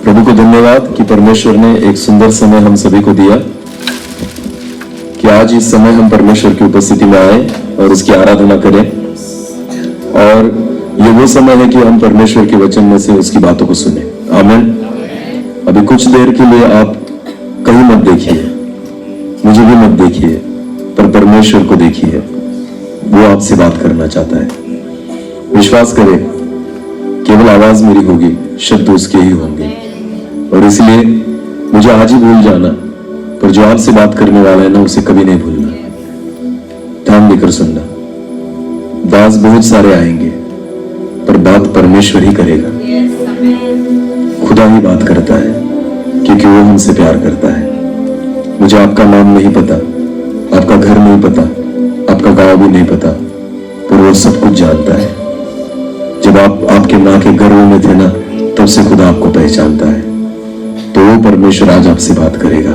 प्रभु को धन्यवाद कि परमेश्वर ने एक सुंदर समय हम सभी को दिया कि आज इस समय हम परमेश्वर की उपस्थिति में आए और उसकी आराधना करें। और ये वो समय है कि हम परमेश्वर के वचन में से उसकी बातों को सुने। आमीन। अभी कुछ देर के लिए आप कहीं मत देखिए, मुझे भी मत देखिए, पर परमेश्वर को देखिए। वो आपसे बात करना चाहता है। विश्वास करें, केवल आवाज मेरी होगी, शब्द उसके ही होंगे। और इसलिए मुझे आज ही भूल जाना, पर जो आपसे बात करने वाला है ना, उसे कभी नहीं भूलना। ध्यान देकर सुनना। दास बहुत सारे आएंगे, पर बात परमेश्वर ही करेगा। खुदा ही बात करता है, क्योंकि वो हमसे प्यार करता है। मुझे आपका नाम नहीं पता, आपका घर नहीं पता, आपका गांव भी नहीं पता, पर वो सब कुछ जानता है। जब आप आपके मां के गर्भ में थे ना, तब से खुदा आपको पहचानता है। तो वो परमेश्वर आज आपसे बात करेगा।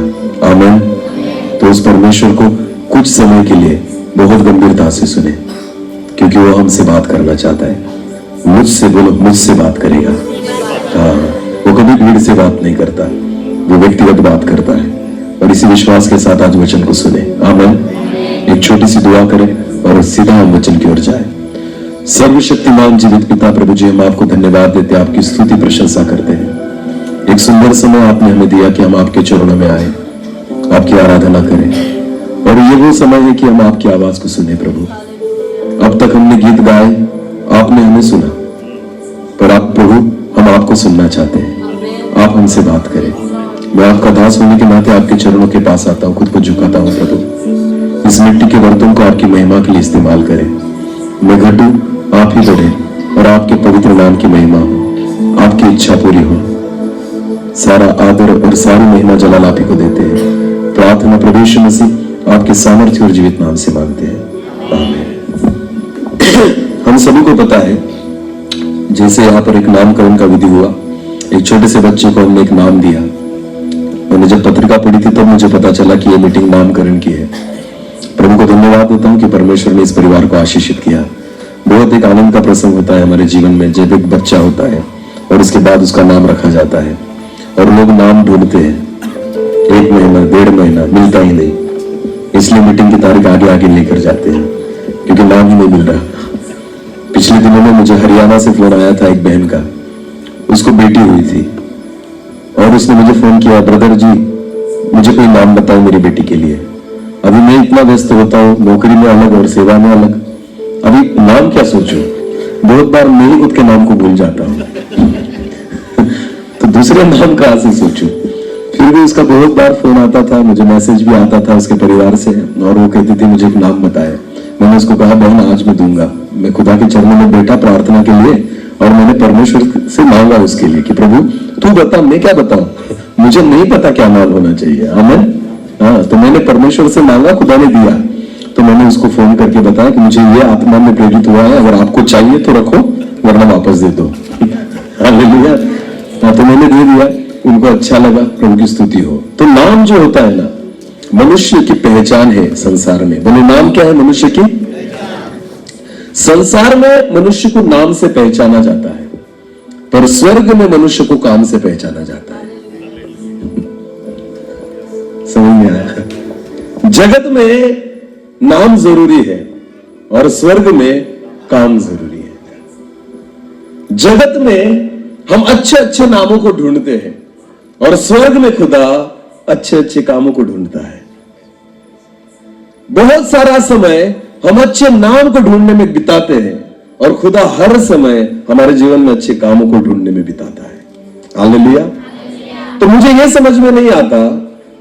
आमीन। तो उस परमेश्वर को कुछ समय के लिए बहुत गंभीरता से सुने, क्योंकि वो हमसे बात करना चाहता है। मुझसे बोलो, मुझसे बात करेगा। हाँ, वो कभी भीड़ से बात नहीं करता, वो व्यक्तिगत बात करता है। और इसी विश्वास के साथ आज वचन को सुने। आमीन। एक छोटी सी दुआ करें और सीधा हम वचन की ओर जाए। सर्वशक्तिमान जीवित पिता प्रभु जी, हम आपको धन्यवाद देते हैं, आपकी स्तुति प्रशंसा करते हैं। एक सुंदर समय आपने हमें दिया कि हम आपके चरणों में आए, आपकी आराधना करें। और ये वो समय है कि हम आपकी आवाज को सुने। प्रभु, अब तक हमने गीत गाए, आपने हमें सुना, पर आप प्रभु, हम आपको सुनना चाहते हैं। आप हमसे बात करें। मैं आपका दास होने के नाते आपके चरणों के पास आता हूं, खुद को झुकाता हूं। प्रभु, इस मिट्टी के बर्तन को आपकी महिमा के लिए इस्तेमाल करें। मैं घटूं, आप ही बढ़े, और आपके पवित्र नाम की महिमा हो, आपकी इच्छा पूरी हो। सारा आदर और सारी महिमा जलाल आप ही को देते हैं। प्रार्थना प्रभु यीशु मसीह आपके सामर्थ्य और जीवित नाम से मांगते हैं। आमीन। हम सभी को पता है, जैसे यहाँ पर एक नामकरण का विधि हुआ, एक छोटे से बच्चे को हमने एक नाम दिया। मैंने जब पत्रिका पढ़ी थी तब मुझे पता चला कि ये मीटिंग नामकरण की है। प्रभु को धन्यवाद देता हूँ कि परमेश्वर ने इस परिवार को आशीषित किया। बहुत एक आनंद का प्रसंग होता है हमारे जीवन में, जब एक बच्चा होता है और उसके बाद उसका नाम रखा जाता है। और लोग नाम ढूंढते हैं, 1 महीना 1.5 महीना मिलता ही नहीं, इसलिए मीटिंग की तारीख आगे आगे लेकर जाते हैं, क्योंकि नाम ही नहीं मिल रहा। पिछले दिनों में मुझे हरियाणा से फोन आया था एक बहन का, उसको बेटी हुई थी, और उसने मुझे फोन किया, ब्रदर जी मुझे कोई नाम बताओ मेरी बेटी के लिए। अभी मैं इतना व्यस्त होता हूँ, नौकरी में अलग और सेवा में अलग, अभी नाम क्या सोचूं। बहुत बार मैं ही खुद के नाम को भूल जाता हूँ तो दूसरे नाम कहां से सोचूं। फिर भी उसका बहुत बार फोन आता था, मुझे मैसेज भी आता था उसके परिवार से, और वो कहती थी मुझे एक नाम बताए। मैंने उसको कहा, बहन आज मैं दूंगा। मैं खुदा के चरणों में बैठा प्रार्थना के लिए, और मैंने परमेश्वर से मांगा उसके लिए कि प्रभु तू बता, मैं क्या बताऊं, मुझे नहीं पता क्या नाम होना चाहिए। आमीन। हाँ, तो मैंने परमेश्वर से मांगा, खुदा ने दिया। तो मैंने उसको फोन करके बताया कि मुझे ये आत्मा में प्रेरित हुआ है, अगर आपको चाहिए तो रखो, वरना वापस दे दो। हालेलुया। तो मैंने दे दिया, उनको अच्छा लगा। प्रभु की स्तुति हो। तो नाम जो होता है ना, मनुष्य की पहचान है संसार में। बोले नाम क्या है? मनुष्य की। संसार में मनुष्य को नाम से पहचाना जाता है, पर स्वर्ग में मनुष्य को काम से पहचाना जाता है। समझ में आया? जगत में नाम जरूरी है और स्वर्ग में काम जरूरी है। जगत में हम अच्छे अच्छे नामों को ढूंढते हैं, और स्वर्ग में खुदा अच्छे अच्छे कामों को ढूंढता है। बहुत सारा समय हम अच्छे नाम को ढूंढने में बिताते हैं, और खुदा हर समय हमारे जीवन में अच्छे कामों को ढूंढने में बिताता है। हालेलुया। तो मुझे यह समझ में नहीं आता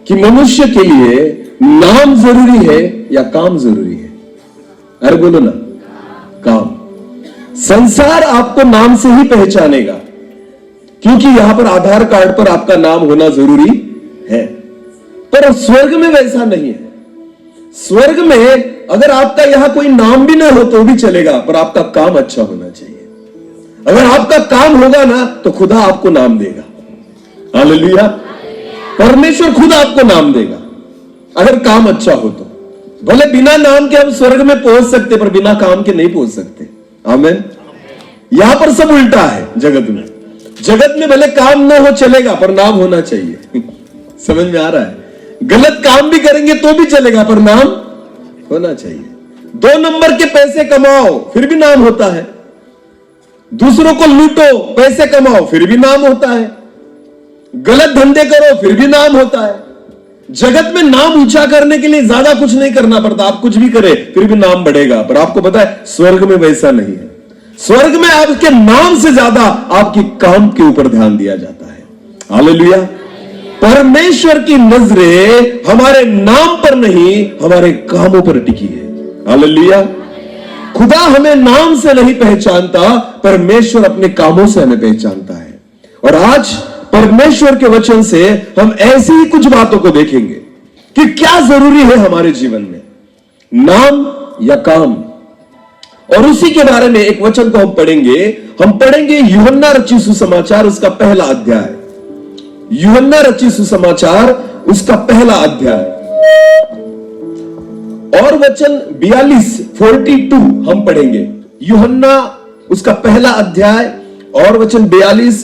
कि मनुष्य के लिए नाम जरूरी है या काम जरूरी है। अरे बोलो ना, काम। संसार आपको नाम से ही पहचानेगा, क्योंकि यहां पर आधार कार्ड पर आपका नाम होना जरूरी है। पर स्वर्ग में वैसा नहीं है। स्वर्ग में अगर आपका यहां कोई नाम भी ना हो तो भी चलेगा, पर आपका काम अच्छा होना चाहिए। अगर आपका काम होगा ना, तो खुदा आपको नाम देगा। हालेलुया। परमेश्वर खुद आपको नाम देगा अगर काम अच्छा हो तो। भले बिना नाम के हम स्वर्ग में पहुंच सकते, पर बिना काम के नहीं पहुंच सकते। आमीन। यहां पर सब उल्टा है जगत में। जगत में भले काम ना हो चलेगा, पर नाम होना चाहिए। समझ में आ रहा है? गलत काम भी करेंगे तो भी चलेगा, पर नाम होना चाहिए। 2 नंबर के पैसे कमाओ फिर भी नाम होता है, दूसरों को लूटो पैसे कमाओ फिर भी नाम होता है, गलत धंधे करो फिर भी नाम होता है। जगत में नाम ऊंचा करने के लिए ज्यादा कुछ नहीं करना पड़ता, आप कुछ भी करें फिर भी नाम बढ़ेगा। पर आपको पता है स्वर्ग में वैसा नहीं है। स्वर्ग में आपके नाम से ज्यादा आपके काम के ऊपर ध्यान दिया जाता है। हालेलुया। परमेश्वर की नजरें हमारे नाम पर नहीं, हमारे कामों पर टिकी है। हालेलुया। खुदा हमें नाम से नहीं पहचानता, परमेश्वर अपने कामों से हमें पहचानता है। और आज परमेश्वर के वचन से हम ऐसी ही कुछ बातों को देखेंगे कि क्या जरूरी है हमारे जीवन में, नाम या काम। और उसी के बारे में एक वचन को हम पढ़ेंगे यूहन्ना रचित सुसमाचार उसका पहला अध्याय। यूहन्ना रचित सुसमाचार उसका पहला अध्याय और वचन 42 हम पढ़ेंगे। यूहन्ना उसका पहला अध्याय और वचन 42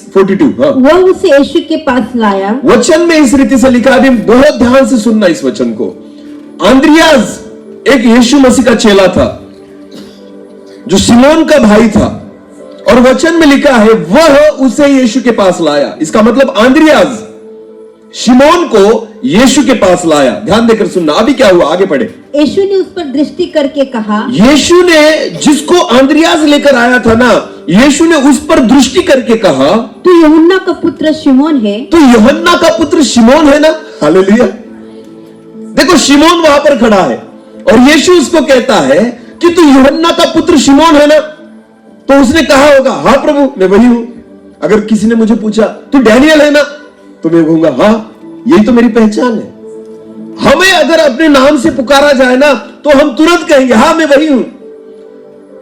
हाँ। वह उसे यीशु के पास लाया। वचन में इस रीति से लिखा, अभी बहुत ध्यान से सुनना इस वचन को। आंद्रियास एक यीशु मसीह का चेला था जो सिमोन का भाई था, और वचन में लिखा है वह उसे यीशु के पास लाया। इसका मतलब आंद्रियास शिमोन को यीशु के पास लाया। ध्यान देकर सुनना। अभी क्या हुआ, आगे पढ़े। यीशु ने उस पर दृष्टि करके कहा, यीशु ने जिसको आंद्रियास लेकर आया था ना, यीशु ने उस पर दृष्टि करके कहा, तू यूहन्ना का पुत्र शिमोन है। तो यूहन्ना का पुत्र शिमोन है ना। हालेलुया। देखो शिमोन वहां पर खड़ा है और यीशु उसको कहता है कि तू यूहन्ना का पुत्र शिमोन है ना। तो उसने कहा होगा, हाँ प्रभु मैं वही हूं। अगर किसी ने मुझे पूछा तू डैनियल है ना, तो मैं कहूंगा हाँ यही तो मेरी पहचान है। हमें अगर अपने नाम से पुकारा जाए ना, तो हम तुरंत कहेंगे हाँ मैं वही हूं।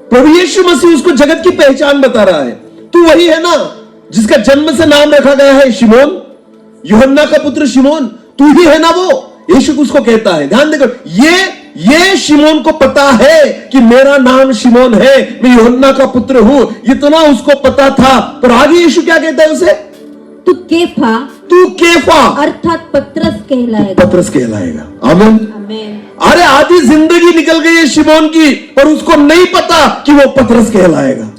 प्रभु यीशु मसीह उसको जगत की पहचान बता रहा है, तू वही है ना जिसका जन्म से नाम रखा गया है शिमोन, यूहन्ना का पुत्र शिमोन, तू ही है ना वो। यीशु उसको कहता है, ध्यान देखो, ये शिमोन को पता है कि मेरा नाम शिमोन है, मैं यूहन्ना का पुत्र हूं, इतना उसको पता था। पर आगे यीशु क्या कहता है उसे, तू केफा अर्थात पतरस कहलाएगा। पतरस कहलाएगा। आमीन। आमीन। अरे आधी जिंदगी निकल गई है शिमोन की, पर उसको नहीं पता कि वो पतरस कहलाएगा।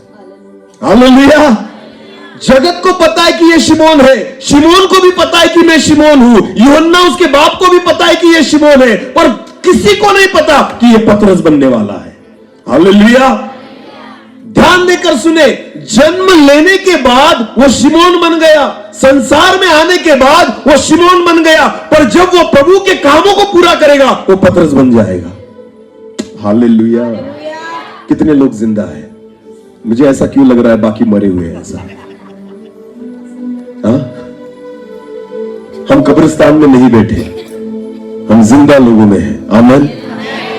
हालेलुया। जगत को पता है कि ये शिमोन है, शिमोन को भी पता है कि मैं शिमोन हूं, यूहन्ना उसके बाप को भी पता है कि ये शिमोन है, पर किसी को नहीं पता कि ये पतरस बनने वाला है। हालेलुया। ध्यान देकर सुने, जन्म लेने के बाद वो शिमोन बन गया, संसार में आने के बाद वो शिमोन बन गया, पर जब वो प्रभु के कामों को पूरा करेगा वो पतरस बन जाएगा। हालेलुया। कितने लोग जिंदा है, मुझे ऐसा क्यों लग रहा है बाकी मरे हुए हैं ऐसा। हम कब्रिस्तान में नहीं बैठे, हम जिंदा लोगों में हैं। आमीन।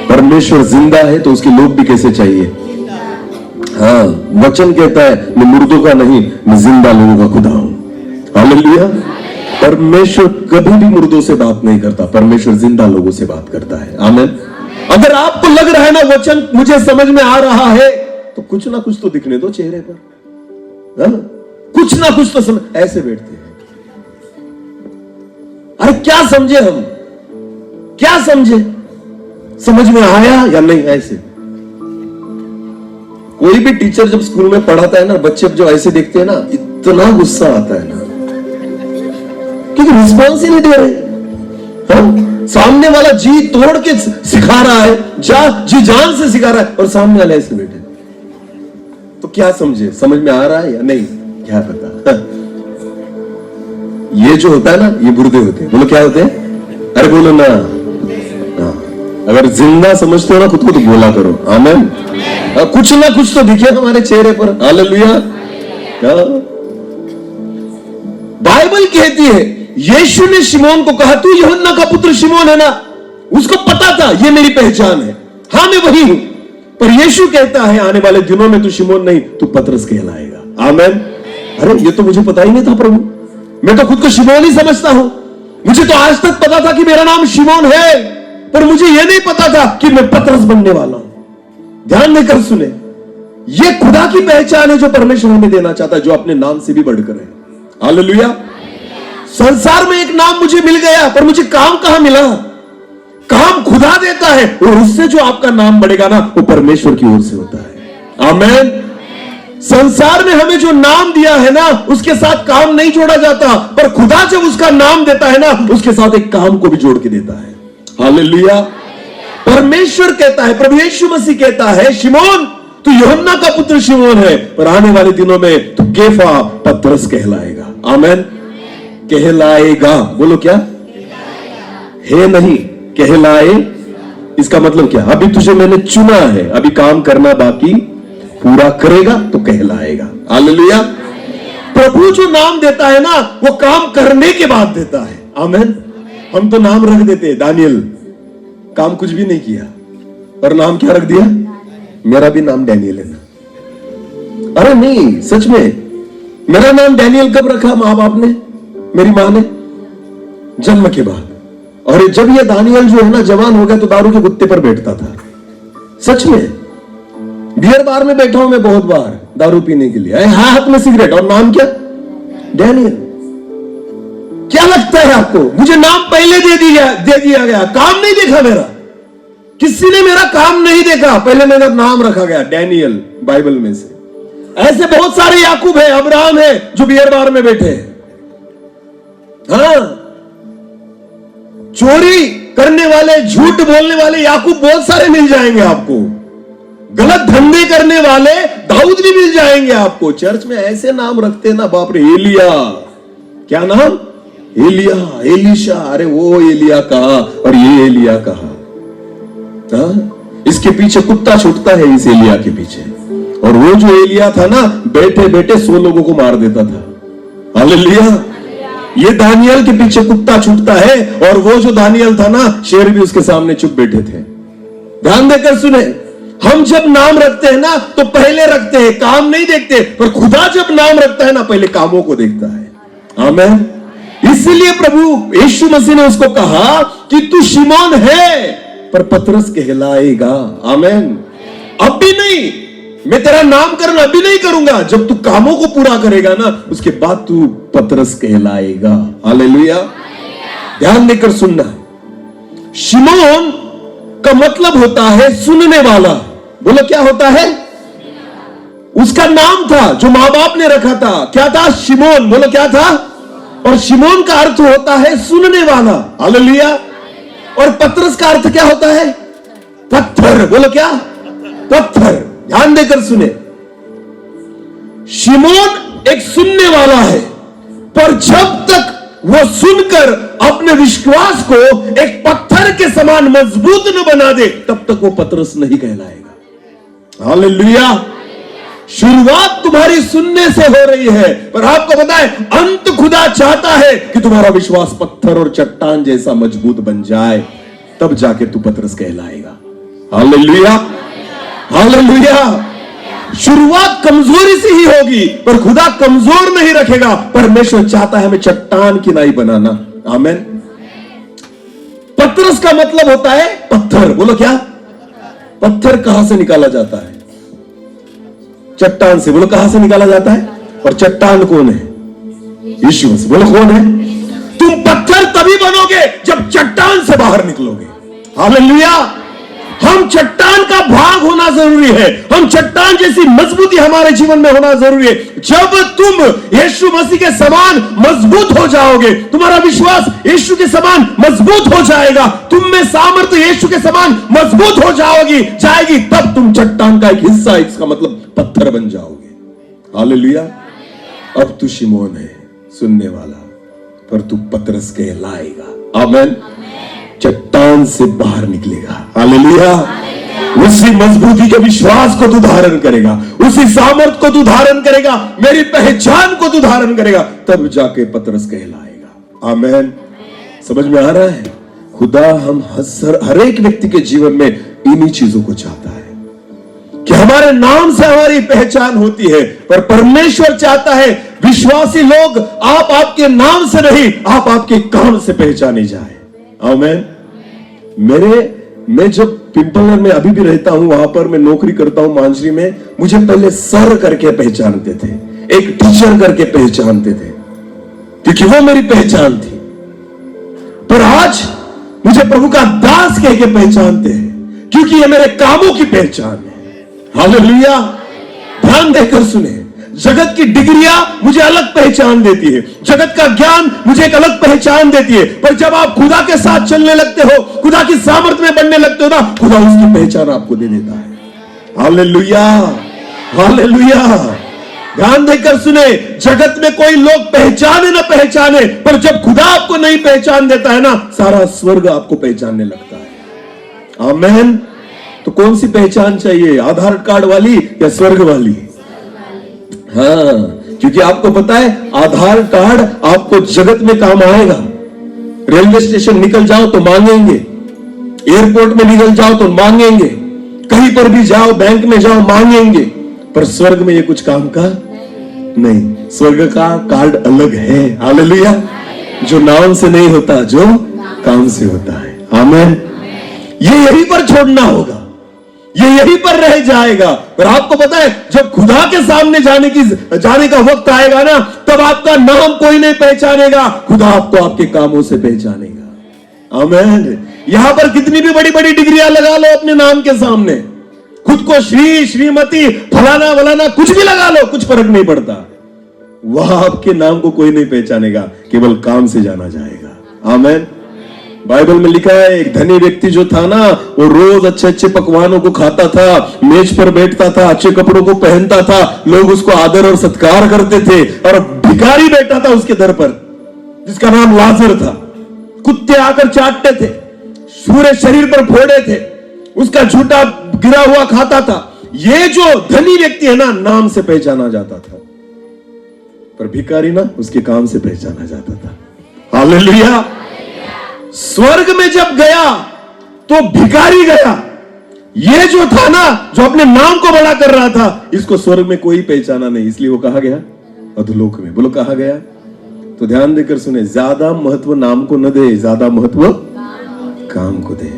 परमेश्वर जिंदा है तो उसके लोग भी कैसे चाहिए। हाँ, वचन कहता है मैं मुर्दों का नहीं, मैं जिंदा लोगों का खुदा हूं। हालेलुया। परमेश्वर कभी भी मुर्दों से बात नहीं करता, परमेश्वर जिंदा लोगों से बात करता है। आमीन। अगर आपको लग रहा है ना वचन मुझे समझ में आ रहा है, तो कुछ ना कुछ तो दिखने दो चेहरे पर। हाँ? कुछ ना कुछ तो समझ, ऐसे बैठते हैं। अरे क्या समझे हम, क्या समझे, समझ में आया या नहीं। ऐसे कोई भी टीचर जब स्कूल में पढ़ाता है ना, बच्चे जो ऐसे देखते हैं ना, इतना गुस्सा आता है ना, क्योंकि रिस्पॉन्स ही नहीं दे रहे। हाँ? सामने वाला जी तोड़ के सिखा रहा है, जी जान से सिखा रहा है, और सामने वाला ऐसे बैठे, तो क्या समझे, समझ में आ रहा है या नहीं, क्या पता। ये जो होता है ना, ये मुर्दे होते हैं। बोलो क्या होते हैं, अरे बोलो ना। हाँ। अगर जिंदा समझते हो ना खुद को तो बोला करो। आमीन। कुछ ना कुछ तो दिखे हमारे चेहरे पर। हालेलुया। बाइबल कहती है यीशु ने शिमोन को कहा, तू यूहन्ना का पुत्र शिमोन है ना। उसको पता था ये मेरी पहचान है, हाँ मैं वही हूं। पर यीशु कहता है आने वाले दिनों में तू शिमोन नहीं, तू पतरस कहलाएगा। आमीन। अरे ये तो मुझे पता ही नहीं था प्रभु, मैं तो खुद को शिमोन ही समझता हूं। मुझे तो आज तक पता था कि मेरा नाम शिमोन है, पर मुझे यह नहीं पता था कि मैं पतरस बनने वाला हूं। ध्यान देकर सुने, यह खुदा की पहचान है जो परमेश्वर हमें देना चाहता है, जो अपने नाम से भी बढ़कर है। हालेलुया। संसार में एक नाम मुझे मिल गया, पर मुझे काम कहां मिला? काम खुदा देता है, और उससे जो आपका नाम बढ़ेगा ना, वो परमेश्वर की ओर से होता है। आमीन। संसार में हमें जो नाम दिया है ना, उसके साथ काम नहीं जोड़ा जाता, पर खुदा जब उसका नाम देता है ना, उसके साथ एक काम को भी जोड़ के देता है। हालेलुया। परमेश्वर कहता है, प्रभु यीशु मसीह कहता है, शिमोन तू यूहन्ना का पुत्र शिमोन है, पर आने वाले दिनों में तू केफा पतरस कहलाएगा। आमीन। कहलाएगा, बोलो क्या? है नहीं, कहलाए। इसका मतलब क्या? अभी तुझे मैंने चुना है, अभी काम करना बाकी, पूरा करेगा तो कहलाएगा। हालेलुया। प्रभु जो नाम देता है ना, वो काम करने के बाद देता है। आमीन। हम तो नाम रख देते हैं, दानियल, काम कुछ भी नहीं किया, और नाम क्या रख दिया? मेरा भी नाम डैनियल है ना। अरे नहीं, सच में मेरा नाम डैनियल कब रखा मां बाप ने, मेरी मां ने? जन्म के बाद। और जब ये दानियल जो है ना जवान हो गया, तो दारू के कुत्ते पर बैठता था। सच में बियर बार में बैठा हूं मैं बहुत बार दारू पीने के लिए, हाथ में सिगरेट, और नाम क्या? डैनियल। क्या लगता है आपको? मुझे नाम पहले दे दिया गया, काम नहीं देखा मेरा, किसी ने मेरा काम नहीं देखा, पहले मेरा नाम रखा गया डैनियल बाइबल में से। ऐसे बहुत सारे याकूब है, अब्राहम है, जो बियर बार में बैठे हैं। हाँ, चोरी करने वाले, झूठ बोलने वाले याकूब बहुत सारे मिल जाएंगे आपको। गलत धंधे करने वाले दाऊद भी मिल जाएंगे आपको। चर्च में ऐसे नाम रखते हैं ना, बाप रे। एलिया, क्या नाम? एलिया, एलिशा। अरे वो एलिया कहा और ये एलिया कहा। इसके पीछे कुत्ता छूटता है, इस एलिया के पीछे। और वो जो एलिया था ना, बैठे बैठे 100 लोगों को मार देता था। हालेलुया। ये दानियल के पीछे कुत्ता छूटता है, और वो जो दानियल था ना, शेर भी उसके सामने चुप बैठे थे। ध्यान देकर सुने, हम जब नाम रखते हैं ना, तो पहले रखते हैं, काम नहीं देखते, पर खुदा जब नाम रखता है ना, पहले कामों को देखता है। आमीन। इसलिए प्रभु यीशु मसीह ने उसको कहा कि तू शिमोन है, पर पतरस कहलाएगा। आमीन। अब भी नहीं, मैं तेरा नामकरण अभी नहीं करूंगा, जब तू कामों को पूरा करेगा ना, उसके बाद तू पतरस कहलाएगा। हालेलुया। ध्यान देकर सुनना, शिमोन का मतलब होता है सुनने वाला। बोलो क्या होता है? उसका नाम था जो मां बाप ने रखा था, क्या था? शिमोन। बोलो क्या था? और शिमोन का अर्थ होता है सुनने वाला। हालेलुया। और पतरस का अर्थ क्या होता है? पत्थर। बोलो क्या? पत्थर। ध्यान देकर सुने, शिमोन एक सुनने वाला है, पर जब तक वो सुनकर अपने विश्वास को एक पत्थर के समान मजबूत न बना दे, तब तक वो पतरस नहीं कहलाएगा। हालेलुया। शुरुआत तुम्हारी सुनने से हो रही है, पर आपको पता है अंत खुदा चाहता है कि तुम्हारा विश्वास पत्थर और चट्टान जैसा मजबूत बन जाए, तब जाके तू पतरस कहलाएगा। हालेलुया। हालेलुया। शुरुआत कमजोरी से ही होगी, पर खुदा कमजोर नहीं रखेगा। परमेश्वर चाहता है हमें चट्टान की नाई बनाना। आमीन। पतरस का मतलब होता है पत्थर। बोलो क्या? पत्थर कहां से निकाला जाता है? चट्टान से। बोलो कहां से निकाला जाता है? और चट्टान कौन है? यीशु मसीह। बोलो कौन है? तुम पत्थर तभी बनोगे जब चट्टान से बाहर निकलोगे। हालेलुया। हम चट्टान का भाग होना जरूरी है, हम चट्टान जैसी मजबूती हमारे जीवन में होना जरूरी है। जब तुम यीशु मसीह के समान मजबूत हो जाओगे, तुम्हारा विश्वास यीशु के समान मजबूत हो जाएगा, तुम में सामर्थ्य यीशु के समान मजबूत हो जाएगी, तब तुम चट्टान का एक हिस्सा, इसका मतलब पत्थर बन जाओगे। हालेलुया। अब तू शिमोन है, सुनने वाला, पर तू पतरस कहलाएगा। आमीन। चट्टान से बाहर निकलेगा। हालेलुया। उसी मजबूती के विश्वास को तू धारण करेगा, उसी सामर्थ को तू धारण करेगा, मेरी पहचान को तू धारण करेगा, तब जाके पतरस कहलाएगा। आमीन। समझ में आ रहा है? खुदा हम हर एक व्यक्ति के जीवन में इन्हीं चीजों को चाहता है कि हमारे नाम से हमारी पहचान होती है, पर परमेश्वर चाहता है विश्वासी लोग आप आपके नाम से नहीं, आप आपके काम से पहचाने जाए। आमीन। मैं जब पिंपलनगर में अभी भी रहता हूं, वहां पर मैं नौकरी करता हूं मांझरी में, मुझे पहले सर करके पहचानते थे, एक टीचर करके पहचानते थे। क्योंकि वो मेरी पहचान थी। पर आज मुझे प्रभु का दास कह के पहचानते हैं, क्योंकि ये मेरे कामों की पहचान है। हालेलुया। ध्यान देकर सुने, जगत की डिग्रियां मुझे अलग पहचान देती है, जगत का ज्ञान मुझे एक अलग पहचान देती है, पर जब आप खुदा के साथ चलने लगते हो, खुदा की सामर्थ्य में बनने लगते हो ना, खुदा उसकी पहचान आपको दे देता है। Hallelujah, hallelujah. ध्यान देकर सुने, जगत में कोई लोग पहचाने ना पहचाने, पर जब खुदा आपको नहीं पहचान देता है ना, सारा स्वर्ग आपको पहचानने लगता है। आमेन। तो कौन सी पहचान चाहिए, आधार कार्ड वाली या स्वर्ग वाली? हाँ, क्योंकि आपको पता है आधार कार्ड आपको जगत में काम आएगा। रेलवे स्टेशन निकल जाओ तो मांगेंगे, एयरपोर्ट में निकल जाओ तो मांगेंगे, कहीं पर भी जाओ, बैंक में जाओ, मांगेंगे। पर स्वर्ग में ये कुछ काम का नहीं। स्वर्ग का कार्ड अलग है। हालेलुया। जो नाम से नहीं होता, जो काम से होता है। आमीन। ये यहीं पर छोड़ना होगा, ये यहीं पर रह जाएगा। पर आपको पता है, जब खुदा के सामने जाने का वक्त आएगा ना, तब आपका नाम कोई नहीं पहचानेगा, खुदा आपको आपके कामों से पहचानेगा। आमीन। यहां पर कितनी भी बड़ी बड़ी डिग्रियां लगा लो अपने नाम के सामने, खुद को श्री, श्रीमती, फलाना वलाना कुछ भी लगा लो, कुछ फर्क नहीं पड़ता। वह आपके नाम को कोई नहीं पहचानेगा, केवल काम से जाना जाएगा। आमीन। बाइबल में लिखा है, एक धनी व्यक्ति जो था ना, वो रोज अच्छे अच्छे पकवानों को खाता था, मेज पर बैठता था, अच्छे कपड़ों को पहनता था, लोग उसको आदर और सत्कार करते थे। और भिखारी बैठा था उसके दर पर, जिसका नाम लाजर था। कुत्ते आकर चाटते थे, पूरे शरीर पर फोड़े थे, उसका झूठा गिरा हुआ खाता था। ये जो धनी व्यक्ति है ना, नाम से पहचाना जाता था, पर भिखारी ना, उसके काम से पहचाना जाता था। हालेलुया। स्वर्ग में जब गया तो भिखारी गया। ये जो था ना, जो अपने नाम को बड़ा कर रहा था, इसको स्वर्ग में कोई पहचाना नहीं, इसलिए वो कहा गया अधोलोक में। बोलो कहा गया। तो ध्यान देकर सुने, ज्यादा महत्व नाम को न दे, ज्यादा महत्व काम को दे।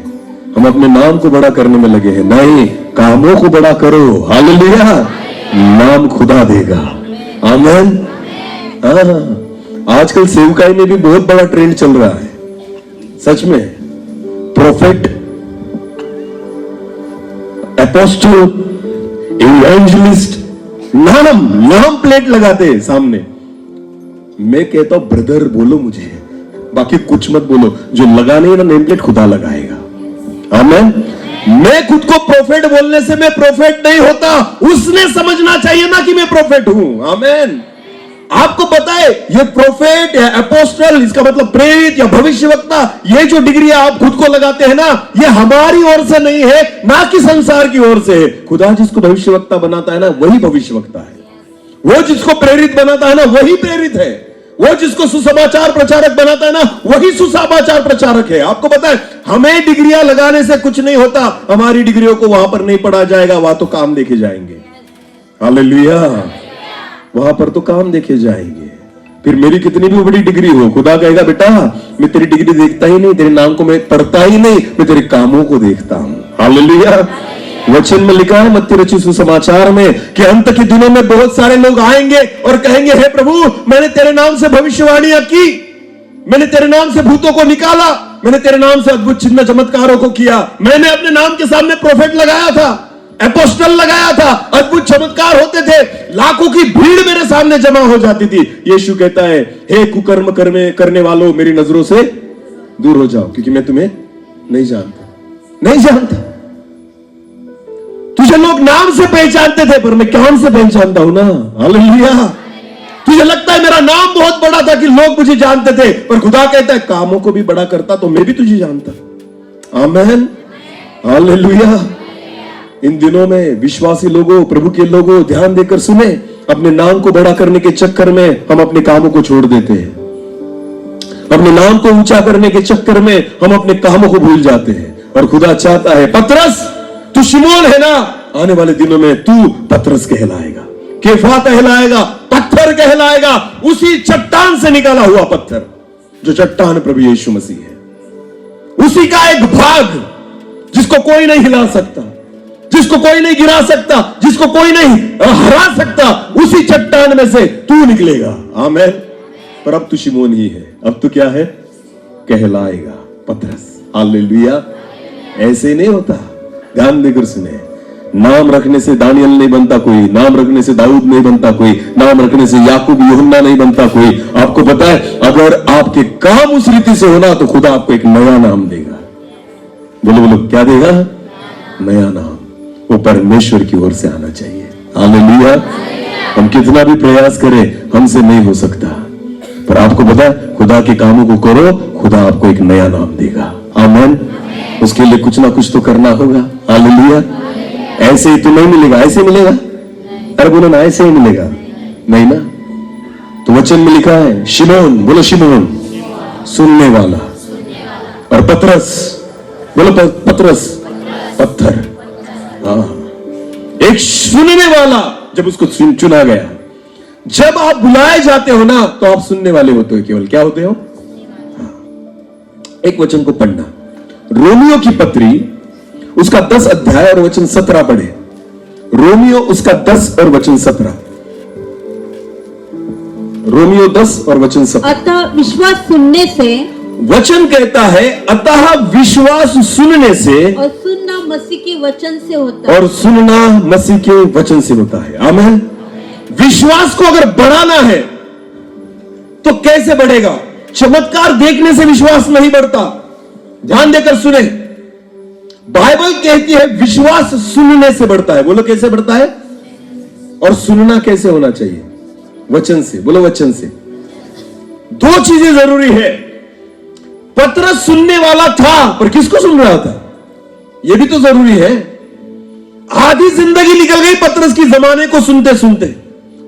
हम अपने नाम को बड़ा करने में लगे हैं, नहीं, कामों को बड़ा करो। हालेलुया। नाम खुदा देगा। आमीन। आजकल सेवकाई में भी बहुत बड़ा ट्रेंड चल रहा है, सच में। प्रोफेट, एपोस्टल, इवेंजलिस्ट, नाम प्लेट लगाते हैं सामने। मैं कहता हूं ब्रदर बोलो मुझे, बाकी कुछ मत बोलो। जो लगाने है ना नेम प्लेट, खुदा लगाएगा। आमीन। मैं खुद को प्रोफेट बोलने से मैं प्रोफेट नहीं होता, उसने समझना चाहिए ना कि मैं प्रोफेट हूं। आमीन। आपको पता है, ये प्रोफेट या एपोस्टल, इसका मतलब प्रेरित या भविष्यवक्ता, ये जो डिग्री आप खुद को लगाते हैं ना, ये हमारी ओर से नहीं है, ना कि संसार की ओर से है। खुदा जिसको भविष्यवक्ता बनाता है ना, वही भविष्यवक्ता है। वो जिसको प्रेरित बनाता है ना, वही प्रेरित है। वो जिसको सुसमाचार प्रचारक बनाता है ना, वही सुसमाचार प्रचारक है। आपको पता है, हमें डिग्रियां लगाने से कुछ नहीं होता। हमारी डिग्रियों को वहां पर नहीं पढ़ा जाएगा, वहां तो काम देखे जाएंगे। हालेलुया। वहां पर तो काम देखे जाएंगे। फिर मेरी कितनी भी बड़ी डिग्री हो, खुदा कहेगा बेटा मैं तेरी डिग्री देखता ही नहीं, तेरे नाम को मैं पढ़ता ही नहीं, मैं तेरे कामों को देखता हूं। हालेलुया। वचन में लिखा है मत्ती रचित सुसमाचार में कि अंत के दिनों में बहुत सारे लोग आएंगे और कहेंगे, हे प्रभु, मैंने तेरे नाम से भविष्यवाणियां की, मैंने तेरे नाम से भूतों को निकाला, मैंने तेरे नाम से अद्भुत चिन्ह चमत्कारों को किया, मैंने अपने नाम के सामने प्रोफेट लगाया था, एपोस्टल लगाया था, अद्भुत चमत्कार होते थे, लाखों की भीड़ मेरे सामने जमा हो जाती थी। यीशु कहता है, हे कुकर्म करने वालों, मेरी नजरों से दूर हो जाओ, क्योंकि मैं तुम्हें नहीं जानता। तुझे लोग नाम से पहचानते थे, पर मैं काम से पहचानता हूं ना। हालेलुया। तुझे लगता है मेरा नाम बहुत बड़ा था कि लोग मुझे जानते थे, पर खुदा कहता है कामों को भी बड़ा करता तो मैं भी तुझे जानता। आमीन। हालेलुया। इन दिनों में विश्वासी लोगों, प्रभु के लोगों, ध्यान देकर सुने, अपने नाम को बड़ा करने के चक्कर में हम अपने कामों को छोड़ देते हैं। अपने नाम को ऊंचा करने के चक्कर में हम अपने कामों को भूल जाते हैं। और खुदा चाहता है, पतरस तू शिमोन है ना, आने वाले दिनों में तू पतरस कहलाएगा, केफा कहलाएगा, पत्थर कहलाएगा, उसी चट्टान से निकाला हुआ पत्थर जो चट्टान प्रभु यीशु मसीह है, उसी का एक भाग जिसको कोई नहीं हिला सकता, जिसको कोई नहीं गिरा सकता, जिसको कोई नहीं हरा सकता, उसी चट्टान में से तू निकलेगा। आमीन। पर अब तू शिमोन ही है, अब तू क्या है? कहलाएगा पतरस। हालेलुया। ऐसे नहीं होता। ध्यान देकर सुने, नाम रखने से दानियल नहीं बनता कोई, नाम रखने से दाऊद नहीं बनता कोई, नाम रखने से याकूब यूहन्ना नहीं बनता कोई। आपको पता है, अगर आपके काम उस रीति से होना तो खुदा आपको एक नया नाम देगा। बोलो बोलो, क्या देगा? नया नाम। वो परमेश्वर की ओर से आना चाहिए। हालेलुया। हम कितना भी प्रयास करें, हमसे नहीं हो सकता, पर आपको पता है, खुदा के कामों को करो, खुदा आपको एक नया नाम देगा। आमीन। उसके लिए कुछ ना कुछ तो करना होगा। हालेलुया। ऐसे ही तो नहीं मिलेगा, ऐसे मिलेगा? अरे बोलो ना, ऐसे ही मिलेगा नहीं ना। तो वचन में लिखा है शिमोन, बोलो शिमोन, सुनने वाला, और पतरस, बोलो पतरस, पत्थर। हाँ, एक सुनने वाला। जब उसको चुना गया, जब आप बुलाए जाते हो ना, तो आप सुनने वाले होते हो। केवल क्या होते हो? एक वचन को पढ़ना, रोमियो की पत्री उसका 10 अध्याय और वचन 17 पढ़े। रोमियो उसका 10 और वचन 17। रोमियो 10 और वचन 17। अतः विश्वास सुनने से, वचन कहता है अतः विश्वास सुनने से, और सुनना मसीह के वचन से होता है। और सुनना मसीह के वचन से होता है। आमीन। विश्वास को अगर बढ़ाना है तो कैसे बढ़ेगा? चमत्कार देखने से विश्वास नहीं बढ़ता। ध्यान देकर सुने, बाइबल कहती है विश्वास सुनने से बढ़ता है। बोलो कैसे बढ़ता है? और सुनना कैसे होना चाहिए? वचन से। बोलो वचन से। दो चीजें जरूरी है। पतरस सुनने वाला था, पर किसको सुन रहा था? यह भी तो जरूरी है। आधी जिंदगी निकल गई पतरस की, जमाने को सुनते सुनते,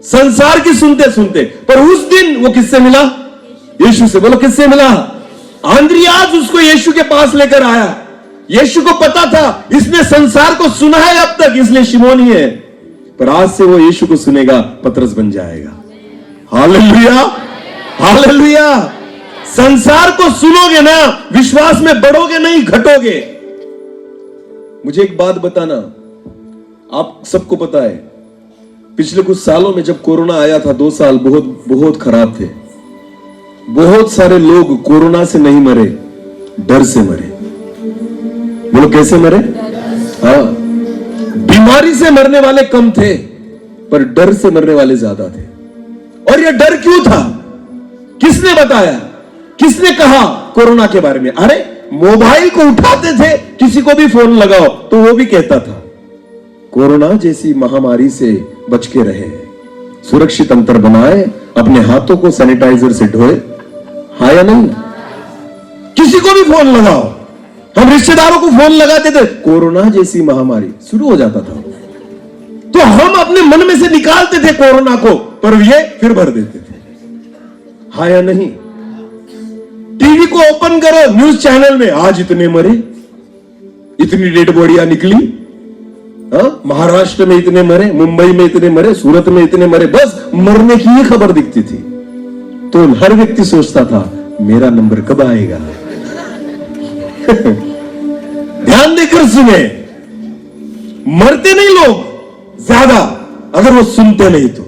संसार की सुनते सुनते, पर उस दिन वो किससे मिला? यीशु से। बोलो किससे मिला? आंद्रियास उसको यीशु के पास लेकर आया। यीशु को पता था इसने संसार को सुना है अब तक, इसलिए शिमोन ही है, पर आज से वो यीशु को सुनेगा, पतरस बन जाएगा। हालेलुया। हालेलुया। संसार को सुनोगे ना, विश्वास में बढ़ोगे नहीं, घटोगे। मुझे एक बात बताना, आप सबको पता है, पिछले कुछ सालों में जब कोरोना आया था, 2 साल बहुत बहुत खराब थे। बहुत सारे लोग कोरोना से नहीं मरे, डर से मरे। बोलो कैसे मरे? हाँ, बीमारी से मरने वाले कम थे, पर डर से मरने वाले ज्यादा थे। और यह डर क्यों था? किसने बताया? किसने कहा कोरोना के बारे में? अरे मोबाइल को उठाते थे, किसी को भी फोन लगाओ तो वो भी कहता था कोरोना जैसी महामारी से बच के रहे, सुरक्षित अंतर बनाए, अपने हाथों को सैनिटाइजर से धोए। हाँ या नहीं? किसी को भी फोन लगाओ, हम रिश्तेदारों को फोन लगाते थे, कोरोना जैसी महामारी शुरू हो जाता था, तो हम अपने मन में से निकालते थे कोरोना को, पर ये फिर भर देते थे। हाँ या नहीं? टीवी को ओपन करो, न्यूज चैनल में आज इतने मरे, इतनी डेड बॉडियां निकली, महाराष्ट्र में इतने मरे, मुंबई में इतने मरे, सूरत में इतने मरे, बस मरने की ही खबर दिखती थी। तो हर व्यक्ति सोचता था मेरा नंबर कब आएगा। ध्यान देकर सुने, मरते नहीं लोग ज्यादा अगर वो सुनते नहीं तो,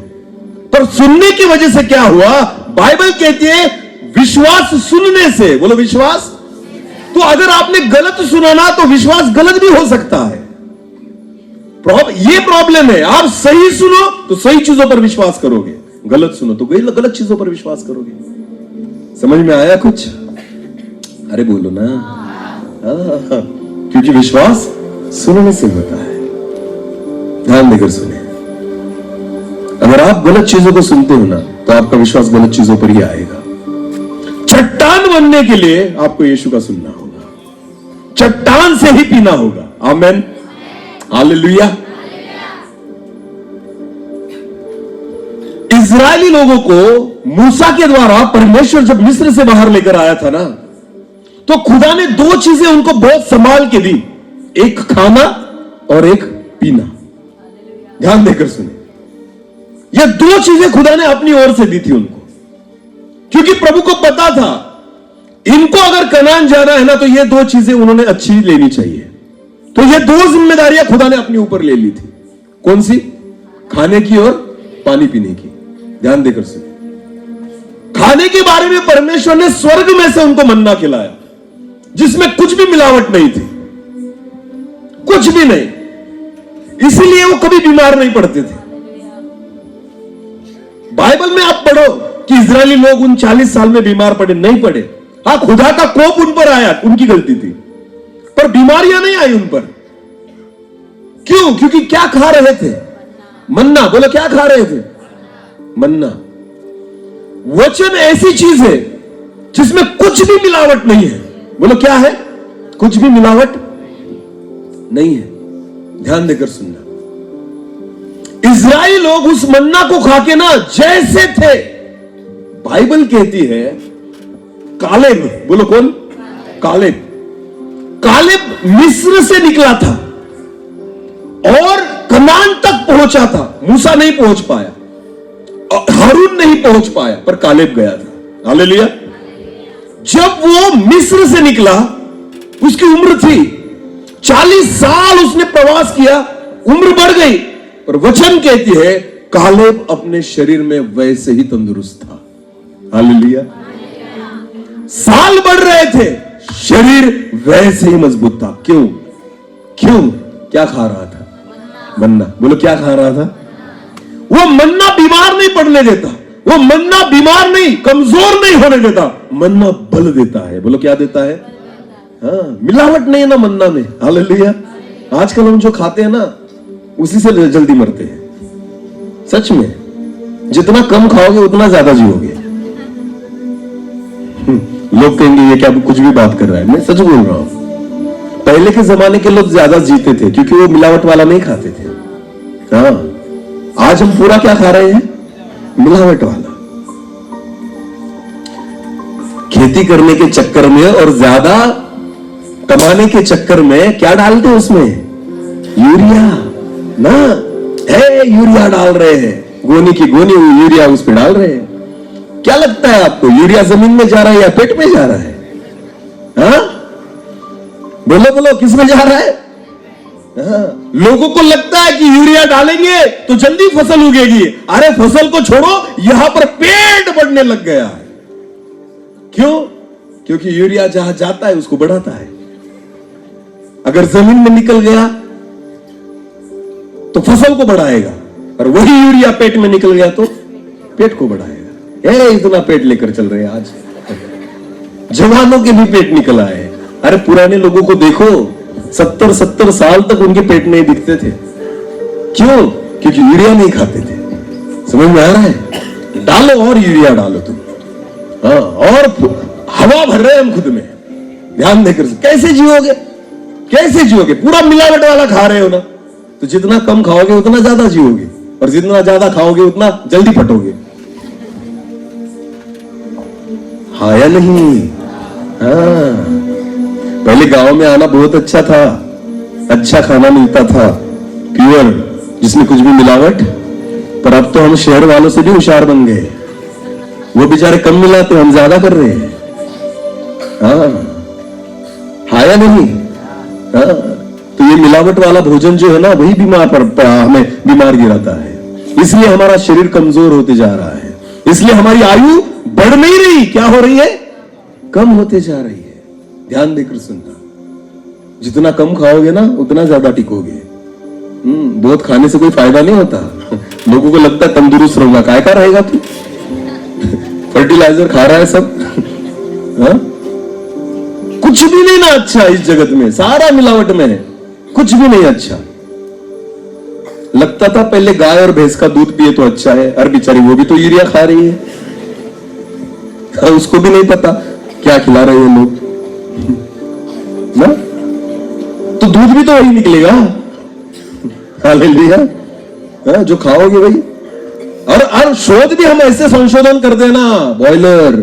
पर सुनने की वजह से क्या हुआ? बाइबल कहती है विश्वास सुनने से। बोलो विश्वास। तो अगर आपने गलत सुना ना, तो विश्वास गलत भी हो सकता है। ये प्रॉब्लम है, आप सही सुनो तो सही चीजों पर विश्वास करोगे, गलत सुनो तो गलत चीजों पर विश्वास करोगे। समझ में आया कुछ? अरे बोलो ना। क्योंकि विश्वास सुनने से होता है। ध्यान देकर सुने, अगर आप गलत चीजों को सुनते हो ना, तो आपका विश्वास गलत चीजों पर ही आएगा। चट्टान बनने के लिए आपको यीशु का सुनना होगा, चट्टान से ही पीना होगा। आमेन। हालेलुया। इजरायली लोगों को मूसा के द्वारा परमेश्वर जब मिस्र से बाहर लेकर आया था ना, तो खुदा ने 2 चीजें उनको बहुत संभाल के दी, एक खाना और एक पीना। ध्यान देकर सुने, ये 2 चीजें खुदा ने अपनी ओर से दी थी उनको, क्योंकि प्रभु को पता था इनको अगर कनान जाना है ना, तो ये 2 चीजें उन्होंने अच्छी लेनी चाहिए। तो ये 2 जिम्मेदारियां खुदा ने अपने ऊपर ले ली थी। कौन सी? खाने की और पानी पीने की। ध्यान देकर सुनिए, खाने के बारे में परमेश्वर ने स्वर्ग में से उनको मन्ना खिलाया, जिसमें कुछ भी मिलावट नहीं थी, कुछ भी नहीं, इसीलिए वो कभी बीमार नहीं पड़ते थे। बाइबल में आप पढ़ो कि इजरायली लोग उन 40 साल में बीमार पड़े, नहीं पड़े। हाँ, खुदा का कोप उन पर आया, उनकी गलती थी, पर बीमारियां नहीं आई उन पर। क्यों? क्योंकि क्या खा रहे थे? मन्ना। बोलो, क्या खा रहे थे? मन्ना। वचन ऐसी चीज है जिसमें कुछ भी मिलावट नहीं है। बोलो, क्या है? कुछ भी मिलावट नहीं है। ध्यान देकर सुनना। इजराइल लोग उस मन्ना को खा के ना जैसे थे, बाइबल कहती है कालेब, बोलो कौन? कालेब। कालेब मिस्र से निकला था और कनान तक पहुंचा था। मूसा नहीं पहुंच पाया, हारून नहीं पहुंच पाया, पर कालेब गया था। हालेलुया। जब वो मिस्र से निकला, उसकी उम्र थी 40 साल, उसने प्रवास किया, उम्र बढ़ गई, पर वचन कहती है कालेब अपने शरीर में वैसे ही तंदुरुस्त था। हालेलुया। साल बढ़ रहे थे, शरीर वैसे ही मजबूत था। क्यों? क्यों? क्या खा रहा था? मन्ना। बोलो, क्या खा रहा था? वो मन्ना बीमार नहीं पड़ने देता, वो मन्ना बीमार नहीं, कमजोर नहीं होने देता, मन्ना बल देता है। बोलो, क्या देता है? हाँ, मिलावट नहीं है ना मन्ना में। हालेलुया। आजकल हम जो खाते हैं ना, उसी से जल्दी मरते हैं। सच में, जितना कम खाओगे उतना ज्यादा जियोगे। लोग कहेंगे ये क्या कुछ भी बात कर रहा है। मैं सच बोल रहा हूं। पहले के जमाने के लोग ज्यादा जीते थे क्योंकि वो मिलावट वाला नहीं खाते थे। हाँ, आज हम पूरा क्या खा रहे हैं? मिलावट वाला। खेती करने के चक्कर में और ज्यादा कमाने के चक्कर में क्या डालते हैं उसमें? यूरिया ना है, यूरिया डाल रहे हैं, गोनी की गोनी यूरिया उस पर डाल रहे हैं। क्या लगता है आपको, यूरिया जमीन में जा रहा है या पेट में जा रहा है? हाँ, बोलो बोलो, किस में जा रहा है? हाँ, लोगों को लगता है कि यूरिया डालेंगे तो जल्दी फसल उगेगी। अरे फसल को छोड़ो, यहां पर पेट बढ़ने लग गया है। क्यों? क्योंकि यूरिया जहां जाता है उसको बढ़ाता है। अगर जमीन में निकल गया तो फसल को बढ़ाएगा, और वही यूरिया पेट में निकल गया तो पेट को बढ़ाएगा। इतना पेट लेकर चल रहे हैं आज। जवानों के भी पेट निकल आए। अरे पुराने लोगों को देखो, 70-70 साल तक उनके पेट नहीं दिखते थे। क्यों? क्योंकि यूरिया नहीं खाते थे। समझ में आ रहा है? डालो और यूरिया डालो तुम। हाँ, और हवा भर रहे हैं हम खुद में। ध्यान देकर कैसे जियोगे? कैसे जियोगे? पूरा मिलावट वाला खा रहे हो ना, तो जितना कम खाओगे उतना ज्यादा जियोगे, और जितना ज्यादा खाओगे उतना जल्दी फटोगे। हाँ या नहीं? हाँ, पहले गांव में आना बहुत अच्छा था, अच्छा खाना मिलता था, प्योर, जिसमें कुछ भी मिलावट। पर अब तो हम शहर वालों से भी होशियार बन गए। वो बेचारे कम मिलाते, हम ज्यादा कर रहे हैं। हाँ या नहीं? हाँ, तो ये मिलावट वाला भोजन जो है ना, वही बीमार पर हमें बीमार गिराता है। इसलिए हमारा शरीर कमजोर होते जा रहा है, इसलिए हमारी आयु बढ़ नहीं रही, क्या हो रही है? कम होते जा रही है। ध्यान देकर सुनना, जितना कम खाओगे ना उतना ज्यादा टिकोगे। बहुत खाने से कोई फायदा नहीं होता। लोगों को लगता है तंदुरुस्त रहूंगा, काय का रहेगा तू? फर्टिलाइजर खा रहा है सब। हाँ? कुछ भी नहीं ना अच्छा इस जगत में, सारा मिलावट में है, कुछ भी नहीं अच्छा। लगता था पहले गाय और भैंस का दूध पिए तो अच्छा है, अरे बेचारी वो भी तो यूरिया खा रही है। उसको भी नहीं पता क्या खिला रहे हैं लोग ना, तो दूध भी तो वही निकलेगा। हालेलुया। जो खाओगे वही। और शोध भी हम ऐसे संशोधन करते हैं ना, बॉयलर,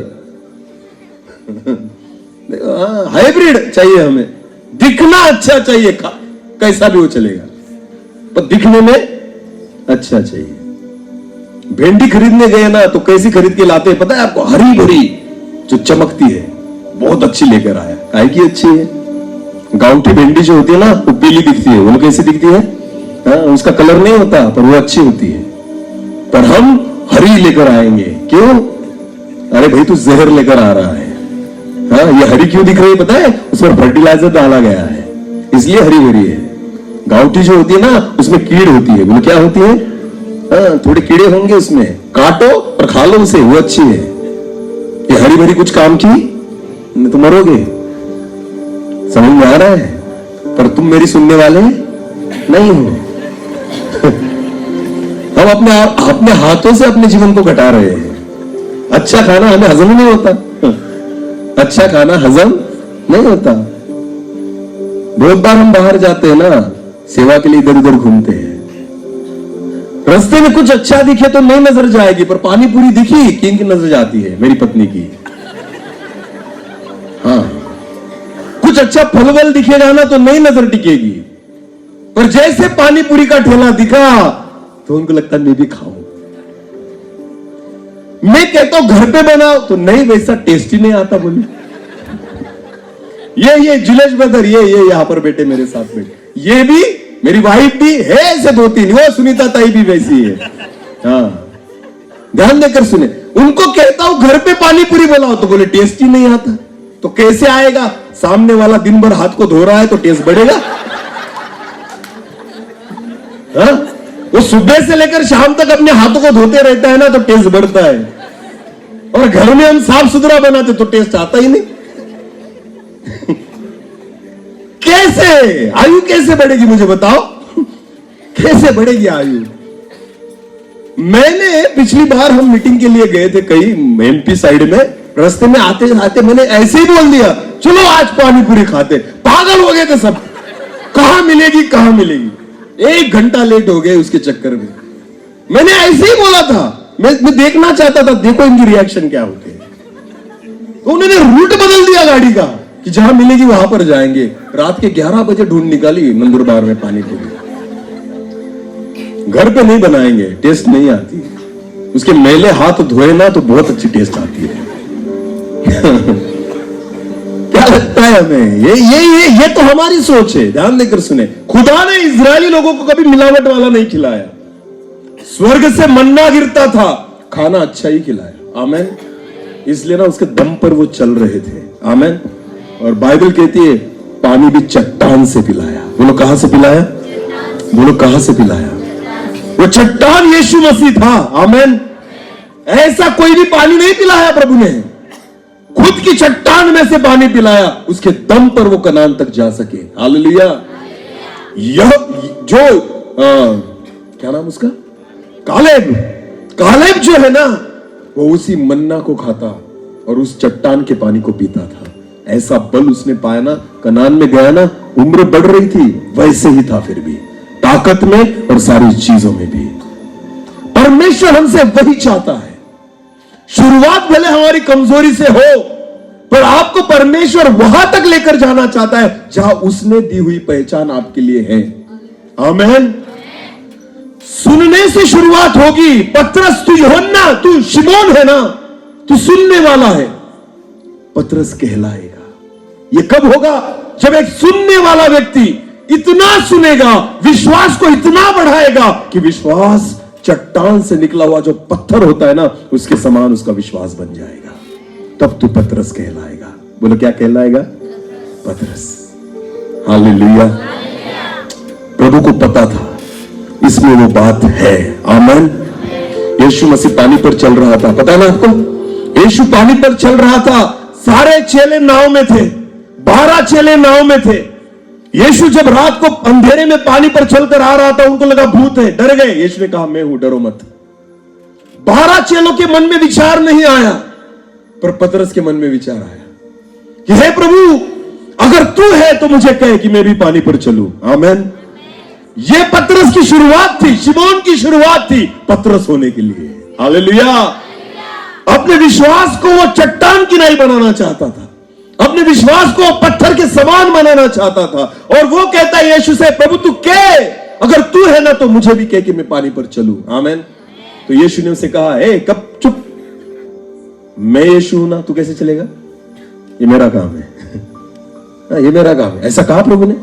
हाइब्रिड चाहिए हमें, दिखना अच्छा चाहिए, कैसा भी वो चलेगा, पर दिखने में अच्छा चाहिए। भिंडी खरीदने गए ना तो कैसी खरीद के लाते हैं पता है आपको? हरी भरी जो चमकती है, बहुत अच्छी लेकर आया। काहे की अच्छी है? गांवठी भिंडी जो होती है ना, वो पीली दिखती है। वो कैसी दिखती है? हाँ, उसका कलर नहीं होता, पर वो अच्छी होती है। पर हम हरी लेकर आएंगे। क्यों? अरे भाई तू जहर लेकर आ रहा है। हाँ, ये हरी क्यों दिख रही है पता है? उस पर फर्टिलाइजर डाला गया है, इसलिए हरी भरी है। गाउठी जो होती है ना, उसमें कीड़ होती है। बोले क्या होती है? हाँ, थोड़े कीड़े होंगे उसमें, काटो और खा लो उसे, वो अच्छी है। ये हरी भरी कुछ काम की नहीं तो मरोगे। समझ में आ रहा है? पर तुम मेरी सुनने वाले नहीं हो। हम अपने हाथों से अपने जीवन को घटा रहे हैं। अच्छा खाना हमें हजम नहीं होता, अच्छा खाना हजम नहीं होता। बहुत बार हम बाहर जाते हैं ना, सेवा के लिए इधर उधर घूमते हैं, रास्ते में कुछ अच्छा दिखे तो नहीं नजर जाएगी, पर पानी पूरी दिखी किन की नजर जाती है? मेरी पत्नी की। हाँ, कुछ अच्छा फलवल दिखेगा ना तो नहीं नजर टिकेगी, पर जैसे पानी पूरी का ठेला दिखा तो उनको लगता है मैं भी खाऊं। मैं कहता हूं घर पे बनाओ तो नहीं, वैसा टेस्टी नहीं आता। बोले ये जिलेश ब्रदर, ये यहां पर बैठे मेरे साथ बैठे, ये भी मेरी वाइफ भी है ऐसे 2-3, वो सुनीता ताई भी वैसी है। हाँ, ध्यान देकर सुने। उनको कहता हूं घर पे पानी पूरी बनाओ तो बोले टेस्ट ही नहीं आता। तो कैसे आएगा? सामने वाला दिन भर हाथ को धो रहा है तो टेस्ट बढ़ेगा। हाँ? वो सुबह से लेकर शाम तक अपने हाथों को धोते रहता है ना तो टेस्ट बढ़ता है, और घर में हम साफ सुथरा बनाते तो टेस्ट आता ही नहीं। कैसे आयु कैसे बढ़ेगी? मुझे बताओ, कैसे बढ़ेगी आयु? मैंने पिछली बार हम मीटिंग के लिए गए थे कहीं एमपी साइड में, रास्ते में आते आते मैंने ऐसे ही बोल दिया, चलो आज पानी पूरी खाते। पागल हो गए थे सब, कहां मिलेगी कहां मिलेगी। 1 घंटा लेट हो गए उसके चक्कर में। मैंने ऐसे ही बोला था, मैं देखना चाहता था देखो इनकी रिएक्शन क्या होती है। तो उन्होंने रूट बदल दिया गाड़ी का कि जहां मिलेगी वहां पर जाएंगे। रात के 11 बजे ढूंढ निकाली नंदुरबार में पानी पूरी। घर पे नहीं बनाएंगे, टेस्ट नहीं आती। उसके मैले हाथ धोए ना तो बहुत अच्छी टेस्ट आती है। क्या लगता है हमें? ये तो हमारी सोच है। ध्यान देकर सुने, खुदा ने इजरायली लोगों को कभी मिलावट वाला नहीं खिलाया। स्वर्ग से मन्ना गिरता था, खाना अच्छा ही खिलाया। आमेन। इसलिए ना उसके दम पर वो चल रहे थे। आमेन। और बाइबल कहती है पानी भी चट्टान से पिलाया। बोलो कहां से पिलाया? बोलो कहां से पिलाया? वो चट्टान यीशु मसीह था। आमेन। ऐसा कोई भी पानी नहीं पिलाया प्रभु ने, खुद की चट्टान में से पानी पिलाया, उसके दम पर वो कनान तक जा सके। हालेलुया। यह जो क्या नाम उसका, कालेब जो है ना, वो उसी मन्ना को खाता और उस चट्टान के पानी को पीता था। ऐसा बल उसने पाया ना, कनान में गया ना, उम्र बढ़ रही थी वैसे ही था, फिर भी ताकत में और सारी चीजों में भी। परमेश्वर हमसे वही चाहता है। शुरुआत भले हमारी कमजोरी से हो, पर आपको परमेश्वर वहां तक लेकर जाना चाहता है जहां उसने दी हुई पहचान आपके लिए है। आमीन। सुनने से शुरुआत होगी। पतरस, तू यूहन्ना, तू शिमोन है ना, तू सुनने वाला है, पतरस कहलाएगा। ये कब होगा? जब एक सुनने वाला व्यक्ति इतना सुनेगा, विश्वास को इतना बढ़ाएगा कि विश्वास चट्टान से निकला हुआ जो पत्थर होता है ना, उसके समान उसका विश्वास बन जाएगा। तब तू पतरस कहलाएगा। बोलो क्या कहलाएगा? पतरस। हालेलुया। प्रभु को पता था इसमें वो बात है। आमीन। यीशु मसीह पानी पर चल रहा था, पता है ना आपको? यीशु पानी पर चल रहा था, सारे चेले नाव में थे, 12 चेले नाव में थे। यीशु जब रात को अंधेरे में पानी पर चलकर आ रहा था, उनको लगा भूत है, डर गए। यीशु ने कहा मैं हूं, डरो मत। 12 चेलों के मन में विचार नहीं आया, पर पतरस के मन में विचार आया कि हे प्रभु, अगर तू है तो मुझे कहे कि मैं भी पानी पर चलूं। आमीन। ये पतरस की शुरुआत थी, शिमोन की शुरुआत थी पतरस होने के लिए। हालेलुया। अपने विश्वास को वो चट्टान की नहीं बनाना चाहता था, अपने विश्वास को पत्थर के समान बनाना चाहता था। और वो कहता है यीशु से, प्रभु तू कह, अगर तू है ना तो मुझे भी कह कि मैं पानी पर चलूं। आमीन। तो यीशु ने उसे कहा, ए कब चुप, मैं यीशु हूं ना, तू कैसे चलेगा? ये मेरा काम है। ये मेरा काम है। ऐसा कहा प्रभु ने?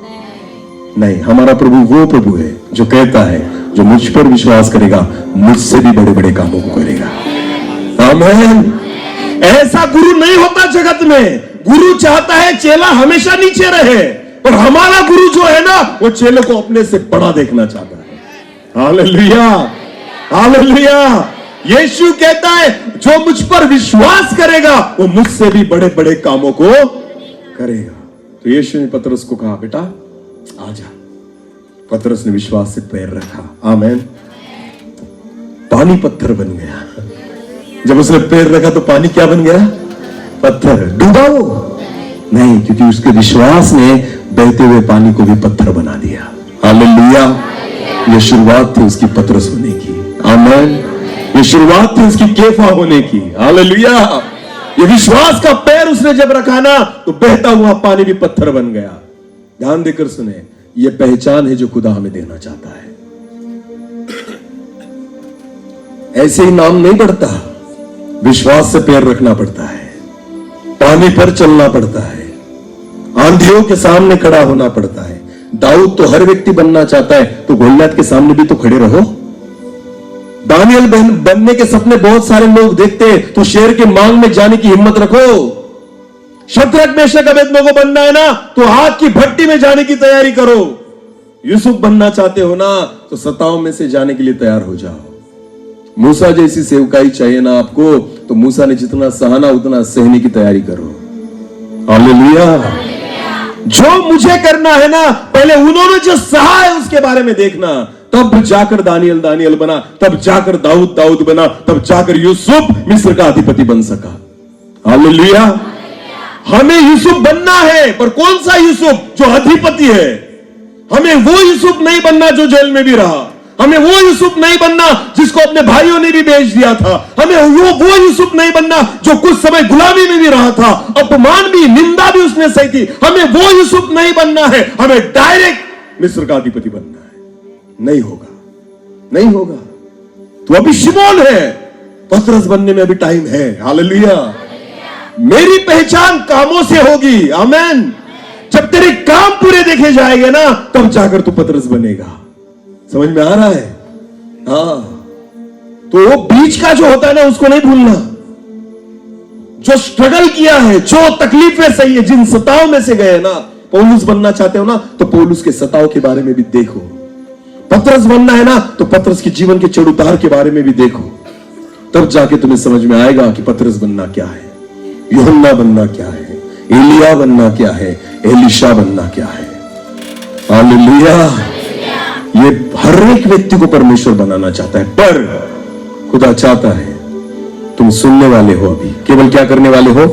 नहीं, हमारा प्रभु वो प्रभु है जो कहता है जो मुझ पर विश्वास करेगा मुझसे भी बड़े बड़े कामों को करेगा। आमीन। ऐसा गुरु नहीं होता जगत में। गुरु चाहता है चेला हमेशा नीचे रहे, पर हमारा गुरु जो है ना, वो चेले को अपने से बड़ा देखना चाहता है। Hallelujah, hallelujah. यीशु कहता है जो मुझ पर विश्वास करेगा वो मुझसे भी बड़े बड़े कामों को करेगा। तो यीशु ने पतरस को कहा, बेटा आजा। पतरस ने विश्वास से पैर रखा, आमीन। पानी पत्थर बन गया। जब उसने पैर रखा तो पानी क्या बन गया? पत्थर। डूबा वो नहीं, क्योंकि उसके विश्वास ने बहते हुए पानी को भी पत्थर बना दिया। हालेलुया। ये शुरुआत थी उसकी पतरस होने की, आमीन। ये शुरुआत थी उसकी केफा होने की, हालेलुया। ये विश्वास का पैर उसने जब रखा ना, तो बहता हुआ पानी भी पत्थर बन गया। ध्यान देकर सुने, ये पहचान है जो खुदा हमें देना चाहता है। ऐसे ही नाम नहीं बढ़ता, विश्वास से पैर रखना पड़ता है, पानी पर चलना पड़ता है, आंधियों के सामने खड़ा होना पड़ता है। दाऊद तो हर व्यक्ति बनना चाहता है, तो गोलियत के सामने भी तो खड़े रहो। दानियल बनने के सपने बहुत सारे लोग देखते हैं, तो शेर के मांग में जाने की हिम्मत रखो। शद्रक मेशक अबेदनगो बनना है ना, तो आग की भट्टी में जाने की तैयारी करो। यूसुफ बनना चाहते हो ना, तो सताओं में से जाने के लिए तैयार हो जाओ। मूसा जैसी सेवकाई चाहिए ना आपको, तो मूसा ने जितना सहना उतना सहने की तैयारी करो। हालेलुया। जो मुझे करना है ना, पहले उन्होंने जो सहा है उसके बारे में देखना, तब जाकर दानियल दानियल बना, तब जाकर दाऊद दाऊद बना, तब जाकर यूसुफ मिस्र का अधिपति बन सका। हालेलुया। हमें यूसुफ बनना है, पर कौन सा यूसुफ? जो अधिपति है। हमें वो यूसुफ नहीं बनना जो जेल में भी रहा। हमें वो यूसुफ नहीं बनना जिसको अपने भाइयों ने भी बेच दिया था। हमें वो यूसुफ नहीं बनना जो कुछ समय गुलामी में भी रहा था, अपमान भी, निंदा भी उसने सही थी। हमें वो यूसुफ नहीं बनना है, हमें डायरेक्ट मिस्र का अधिपति बनना है। नहीं होगा, नहीं होगा। तो अभी शिमोन है, पतरस बनने में अभी टाइम है। हालेलुया। मेरी पहचान कामों से होगी, आमीन। जब तेरे काम पूरे देखे जाएंगे ना, तब जाकर तू पतरस बनेगा। समझ में आ रहा है? हाँ। तो वो बीच का जो होता है ना, उसको नहीं भूलना। जो स्ट्रगल किया है, जो तकलीफें सही है, जिन सताओं में से गए ना, पौलुस बनना चाहते हो ना, तो पौलुस के सताओं के बारे में भी देखो। पतरस बनना है ना, तो पतरस के जीवन के चढ़ उतार के बारे में भी देखो। तब जाके तुम्हें समझ में आएगा कि पतरस बनना क्या है, यूहन्ना बनना क्या है, एलिया बनना क्या है, एलीशा बनना क्या है। हालेलुया। ये हर एक व्यक्ति को परमेश्वर बनाना चाहता है, पर खुदा चाहता है तुम सुनने वाले हो। अभी केवल क्या करने वाले हो?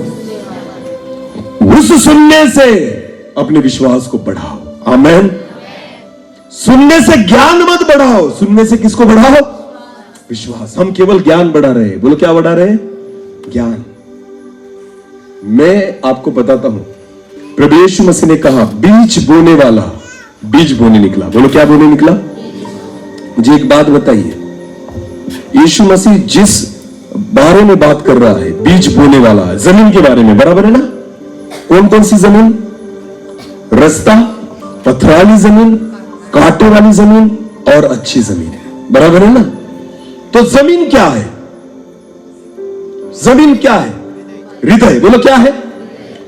उस सुनने से अपने विश्वास को बढ़ाओ, आमीन। सुनने से ज्ञान मत बढ़ाओ। सुनने से किसको बढ़ाओ? विश्वास। हम केवल ज्ञान बढ़ा रहे हैं। बोलो क्या बढ़ा रहे हैं? ज्ञान। मैं आपको बताता हूं, प्रभु यीशु मसीह ने कहा बीज बोने वाला बीज बोने निकला। बोलो क्या बोने निकला? मुझे एक बात बताइए, यीशु मसीह जिस बारे में बात कर रहा है, बीज बोने वाला, जमीन के बारे में, बराबर है ना? कौन कौन सी जमीन? रास्ता, पथराली जमीन, कांटे वाली जमीन और अच्छी जमीन है, बराबर है ना? तो जमीन क्या है? जमीन क्या है? हृदय। बोलो क्या है?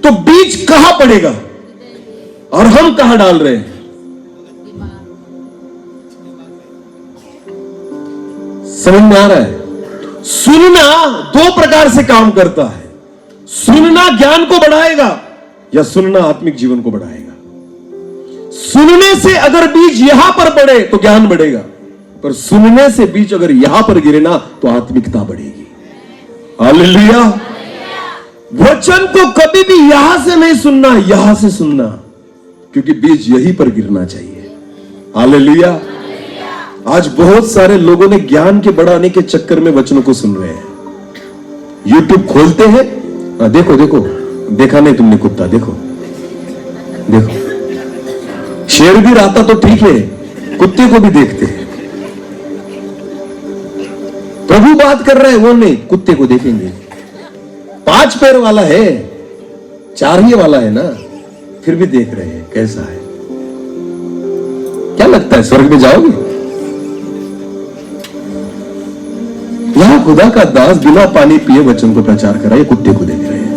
तो बीज कहां पड़ेगा और हम कहां डाल रहे हैं? समझ में आ रहा है? सुनना दो प्रकार से काम करता है। सुनना ज्ञान को बढ़ाएगा या सुनना आत्मिक जीवन को बढ़ाएगा। सुनने से अगर बीज यहां पर पड़े तो ज्ञान बढ़ेगा, पर सुनने से बीज अगर यहां पर गिरे ना तो आत्मिकता बढ़ेगी। हालेलुया। वचन को कभी भी यहां से नहीं सुनना, यहां से सुनना, क्योंकि बीज यहीं पर गिरना चाहिए। हालेलुया। आज बहुत सारे लोगों ने ज्ञान के बढ़ाने के चक्कर में वचनों को सुन रहे हैं। यूट्यूब खोलते हैं, देखो देखो, देखा नहीं तुमने कुत्ता? देखो देखो, शेर भी रहता तो ठीक है, कुत्ते को भी देखते हैं। प्रभु बात कर रहे हैं, वो नहीं, कुत्ते को देखेंगे। 5 पैर वाला है, 4 ही वाला है ना, फिर भी देख रहे हैं कैसा है। क्या लगता है स्वर्ग में जाओगे? यहां खुदा का दास बिना पानी पिए वचन को प्रचार करा, ये कुत्ते को देख रहे हैं।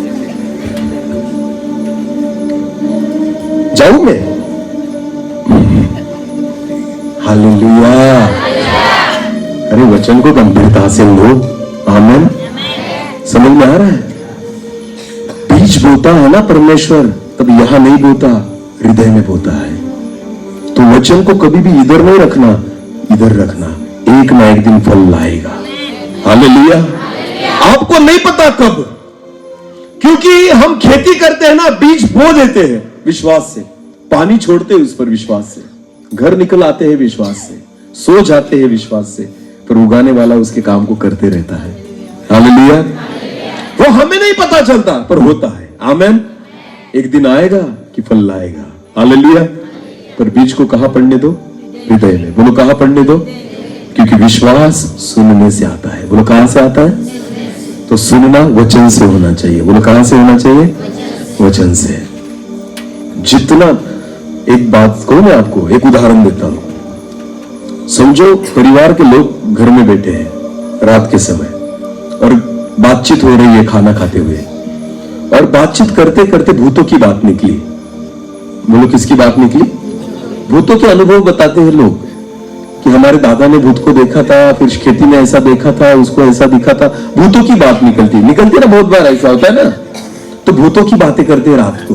जाऊं मैं? हालेलुया। अरे वचन को गंभीरता से लो। आमीन। समझ में आ रहा है? बीज बोता है ना परमेश्वर, तब यहां नहीं बोता, हृदय में बोता है। तो वचन को कभी भी इधर नहीं रखना, इधर रखना, एक ना एक दिन फल लाएगा। हालेलुया। आपको नहीं पता कब, क्योंकि हम खेती करते हैं ना, बीज बो देते हैं विश्वास से, पानी छोड़ते हैं उस पर विश्वास से, घर निकल आते हैं विश्वास से, सो जाते हैं विश्वास से, पर उगाने वाला उसके काम को करते रहता है। हालेलुया। वो हमें नहीं पता चलता, पर होता है। आमीन। एक दिन आएगा कि फल लाएगा। हालेलुया। पर बीज को कहां पड़ने दो? हृदय में। बोलो कहां पड़ने दो? क्योंकि विश्वास सुनने से आता है। बोलो कहां से आता है? तो सुनना वचन से होना चाहिए। बोलो कहां से होना चाहिए? वचन से। जितना, एक बात कहूं मैं आपको, एक उदाहरण देता हूं। समझो परिवार के लोग घर में बैठे हैं रात के समय और बातचीत हो रही है खाना खाते हुए, और बातचीत करते करते भूतों की बात निकली। बोलो किसकी बात निकली? भूतों के अनुभव बताते हैं लोग कि हमारे दादा ने भूत को देखा था, फिर खेती में ऐसा देखा था, उसको ऐसा दिखा था। भूतों की बात निकलती ना, बहुत बार ऐसा होता है ना। तो भूतों की बातें करते हैं रात को,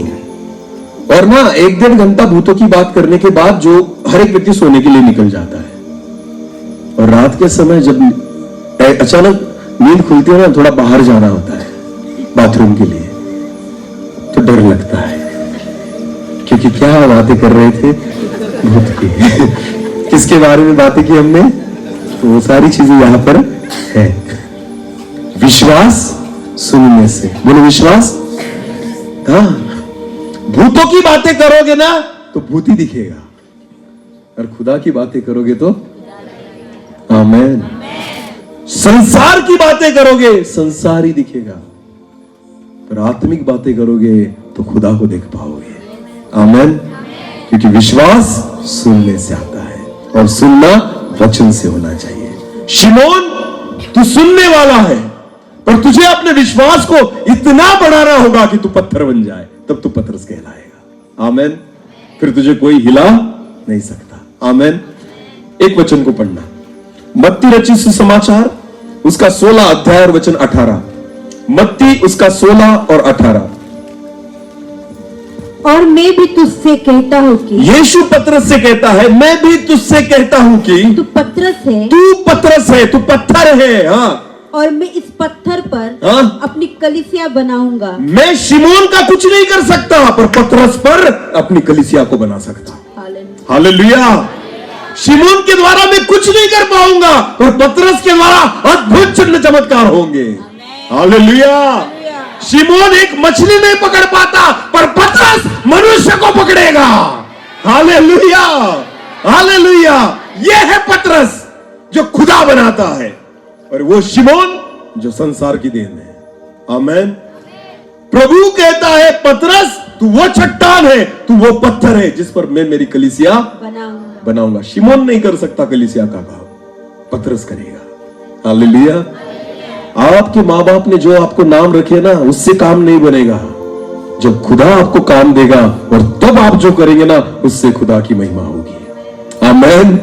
और ना 1-1.5 घंटा भूतों की बात करने के बाद जो हर एक व्यक्ति सोने के लिए निकल जाता है। और रात के समय जब अचानक नींद खुलती है ना, थोड़ा बाहर जाना होता है बाथरूम के लिए, तो डर लगता है, क्योंकि क्या बातें कर रहे थे? भूत की। किसके बारे में बातें की हमने? तो वो सारी चीजें यहां पर है। विश्वास सुनने से। बोलो विश्वास। हाँ, भूतों की बातें करोगे ना तो भूत ही दिखेगा, और खुदा की बातें करोगे तो आमीन। संसार की बातें करोगे संसार ही दिखेगा, पर आत्मिक बातें करोगे तो खुदा को देख पाओगे। आमीन। क्योंकि विश्वास सुनने से आता है, और सुनना वचन से होना चाहिए। शिमोन, तू सुनने वाला है, पर तुझे अपने विश्वास को इतना बढ़ाना होगा कि तू पत्थर बन जाए, तब तू पतरस कहलाएगा। आमीन। फिर तुझे कोई हिला नहीं सकता। आमीन। एक वचन को पढ़ना, मत्ती रचित सुसमाचार उसका 16 अध्याय और वचन 18। मत्ती उसका 16 और 18। और मैं भी तुझसे कहता हूँ कि, यीशु पतरस से कहता है, मैं भी तुझसे कहता हूं कि तू पतरस है, तू पतरस है, तू पत्थर है। हाँ, और मैं इस पत्थर पर हाँ? अपनी कलीसिया बनाऊंगा। मैं शिमोन का कुछ नहीं कर सकता, पर पतरस पर अपनी कलीसिया को बना सकता। हालेलुया। हालेलुया। शिमोन के द्वारा मैं कुछ नहीं कर पाऊंगा, पर पतरस के द्वारा अद्भुत चिन्ह चमत्कार होंगे। हालेलुया। शिमोन एक मछली नहीं पकड़ पाता, पर पतरस मनुष्य को पकड़ेगा। हालेलुया। हालेलुया। यह है पतरस जो खुदा बनाता है, और वो शिमोन जो संसार की देन है। आमीन। प्रभु कहता है, पतरस तू वो चट्टान है, तू वो पत्थर है जिस पर मैं मेरी कलीसिया बनाऊंगा। शिमोन नहीं कर सकता कलीसिया का काम, पतरस करेगा। हालेलुया। आपके माँ बाप ने जो आपको नाम रखे ना, उससे काम नहीं बनेगा। जब खुदा आपको काम देगा, और तब आप जो करेंगे ना, उससे खुदा की महिमा होगी। आमीन।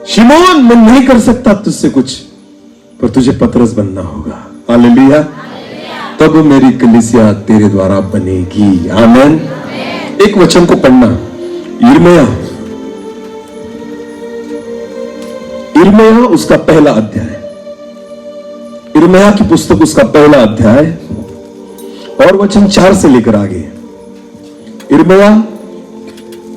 शिमोन, मैं नहीं कर सकता तुझसे कुछ, पर तुझे पतरस बनना होगा। हालेलुया। तब मेरी कलीसिया तेरे द्वारा बनेगी। आमीन। एक वचन को पढ़ना, यिर्मयाह उसका पहला अध्याय, यिर्मयाह की पुस्तक उसका पहला अध्याय और वचन 4 से लेकर आगे। यिर्मयाह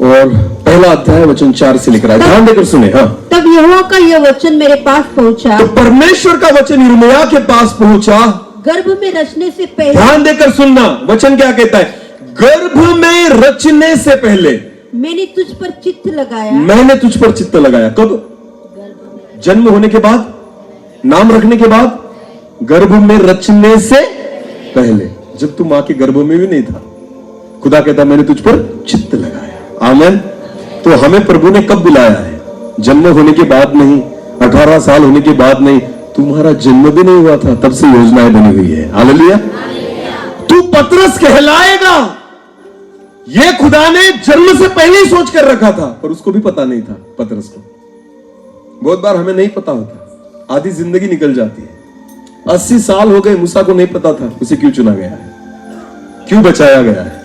और पहला अध्याय वचन 4 से लेकर आगे, ध्यान देकर सुने। हाँ, तब यहोवा का यह वचन मेरे पास पहुंचा। तो परमेश्वर का वचन यिर्मयाह के पास पहुंचा। गर्भ में रचने से पहले, ध्यान देकर सुनना, वचन क्या कहता है? गर्भ में रचने से पहले मैंने तुझ पर चित्त लगाया। मैंने तुझ पर चित्त लगाया। कब? जन्म होने के बाद, नाम रखने के बाद, गर्भ में रचने से पहले, जब तू मां के गर्भ में भी नहीं था, खुदा कहता मैंने तुझ पर चित्त लगाया। आमीन। तो हमें प्रभु ने कब बुलाया है? जन्म होने के बाद नहीं, 18 साल होने के बाद नहीं, तुम्हारा जन्म भी नहीं हुआ था तब से योजनाएं बनी हुई है। हालेलुया। तू पतरस कहलाएगा, ये खुदा ने जन्म से पहले ही सोच कर रखा था, पर उसको भी पता नहीं था पतरस को। बहुत बार हमें नहीं पता होता, आधी जिंदगी निकल जाती है। 80 साल हो गए, मूसा को नहीं पता था उसे क्यों चुना गया है, क्यों बचाया गया है।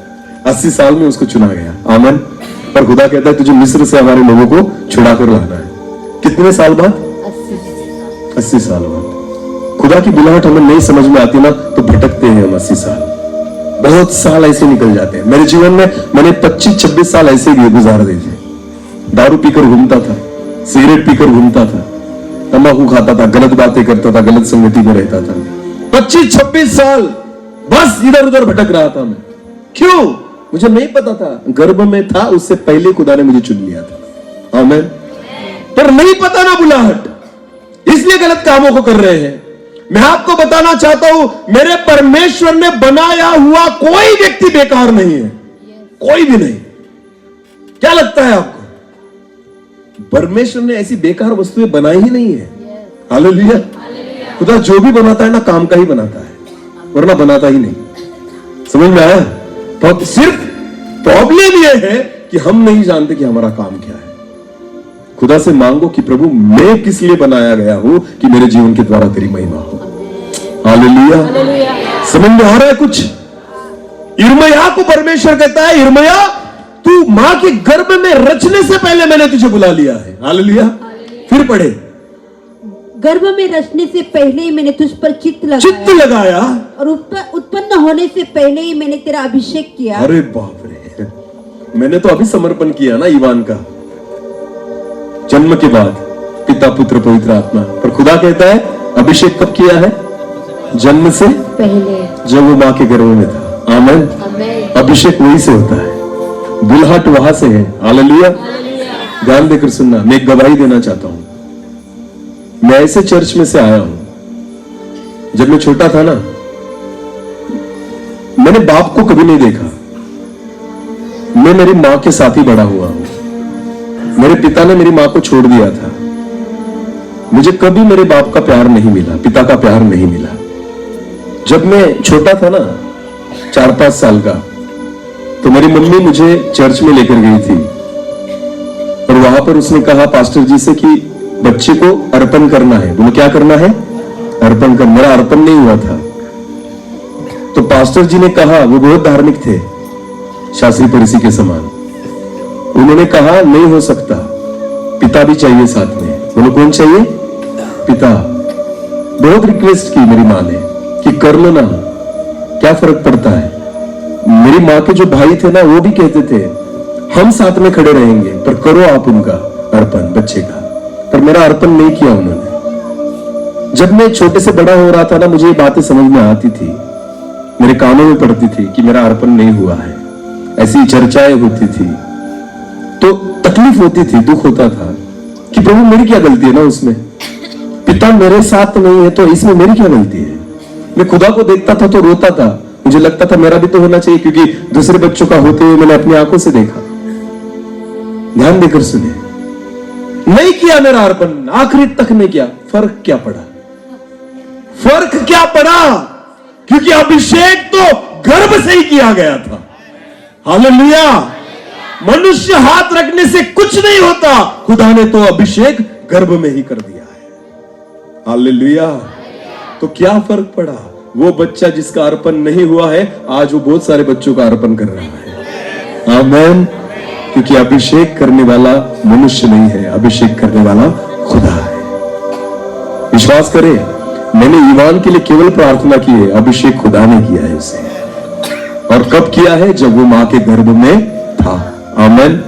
80 साल में उसको चुना गया। आमन। पर खुदा कहता है तुझे मिस्र से हमारे लोगों को छुड़ा कर लाना है। कितने साल बाद? 80 साल बाद। खुदा की बुलाहट हमें नहीं समझ में आती ना तो भटकते हैं हम। 80 साल, बहुत साल ऐसे निकल जाते हैं। मेरे जीवन में मैंने 25-26 साल ऐसे गुजार दिए थे। दारू पीकर घूमता था, सिगरेट पीकर घूमता था, तंबाकू खाता था, गलत बातें करता था, गलत संगति में रहता था। 25-26 साल बस इधर उधर भटक रहा था मैं। क्यों? मुझे नहीं पता था। गर्भ में था उससे पहले खुदा ने मुझे चुन लिया था। आमीन। पर नहीं पता ना बुलाहट, इसलिए गलत कामों को कर रहे हैं। मैं आपको बताना चाहता हूं, मेरे परमेश्वर ने बनाया हुआ कोई व्यक्ति बेकार नहीं है, कोई भी नहीं। क्या लगता है आपको? परमेश्वर ने ऐसी बेकार वस्तुएं बनाई ही नहीं है। हालेलुया। खुदा जो भी बनाता है ना काम का ही बनाता है, वरना बनाता ही नहीं। समझ में आया? तो सिर्फ प्रॉब्लम यह है कि हम नहीं जानते कि हमारा काम क्या है। खुदा से मांगो कि प्रभु मैं किस लिए बनाया गया हूं कि मेरे जीवन के द्वारा तेरी महिमा हो। हालेलुया। समझ में आ रहा है कुछ? यिर्मयाह को परमेश्वर कहता है, यिर्मयाह तू मां के गर्भ में रचने से पहले मैंने तुझे बुला लिया है। हालेलुया। फिर पढ़े, गर्भ में रचने से पहले ही मैंने तुझ पर चित्त लगाया और उत्पन्न होने से पहले ही मैंने तेरा अभिषेक किया। अरे बाप रे, मैंने तो अभी समर्पण किया ना ईवान का, जन्म के बाद, पिता पुत्र पवित्र आत्मा। पर खुदा कहता है अभिषेक कब किया है? जन्म से पहले, जब वो मां के गर्भ में था। आमीन। अभिषेक वहीं से होता है, बुलहट वहां से है। हालेलुया। ध्यान देकर सुनना, मैं एक गवाही देना चाहता हूं। मैं ऐसे चर्च में से आया हूं, जब मैं छोटा था ना, मैंने बाप को कभी नहीं देखा। मैं मेरी मां के साथ ही बड़ा हुआ हूं। मेरे पिता ने मेरी मां को छोड़ दिया था। मुझे कभी मेरे बाप का प्यार नहीं मिला, पिता का प्यार नहीं मिला। जब मैं छोटा था ना, 4-5 साल का, तो मेरी मम्मी मुझे चर्च में लेकर गई थी और वहां पर उसने कहा पास्टर जी से कि बच्चे को अर्पण करना है। बोलो क्या करना है? अर्पण कर। मेरा अर्पण नहीं हुआ था। तो पास्टर जी ने कहा, वो बहुत धार्मिक थे, शास्त्री परिसी के समान। उन्होंने कहा नहीं हो सकता, पिता भी चाहिए साथ में। बोलो कौन चाहिए? पिता। बहुत रिक्वेस्ट की मेरी मां ने कि कर लो ना, क्या फर्क पड़ता है। मेरी मां के जो भाई थे ना, वो भी कहते थे हम साथ में खड़े रहेंगे, पर करो आप उनका अर्पण बच्चे का। पर मेरा अर्पण नहीं किया उन्होंने। जब मैं छोटे से बड़ा हो रहा था ना, मुझे ये बातें समझ में आती थी, मेरे कानों में पड़ती थी कि मेरा अर्पण नहीं हुआ है। ऐसी चर्चाएं होती थी तो तकलीफ होती थी, दुख होता था कि प्रभु मेरी क्या गलती है ना उसमें। पिता मेरे साथ नहीं है तो इसमें मेरी क्या गलती है। मैं खुदा को देखता था तो रोता था। मुझे लगता था मेरा भी तो होना चाहिए, क्योंकि दूसरे बच्चों का होते हुए मैंने अपनी आंखों से देखा। ध्यान देकर सुने, नहीं किया मेरा अर्पण, आखिरी तक नहीं किया। फर्क क्या पड़ा? फर्क क्या पड़ा? क्योंकि अभिषेक तो गर्भ से ही किया गया था। हालेलुया। मनुष्य हाथ रखने से कुछ नहीं होता, खुदा ने तो अभिषेक गर्भ में ही कर दिया है। हालेलुया। तो क्या फर्क पड़ा? वो बच्चा जिसका अर्पण नहीं हुआ है, आज वो बहुत सारे बच्चों का अर्पण कर रहा है। आमीन। क्योंकि अभिषेक करने वाला मनुष्य नहीं है, अभिषेक करने वाला खुदा है। विश्वास करें, मैंने ईवान के लिए केवल प्रार्थना की है, अभिषेक खुदा ने किया है उसे। और कब किया है? जब वो मां के गर्भ में था। आमीन।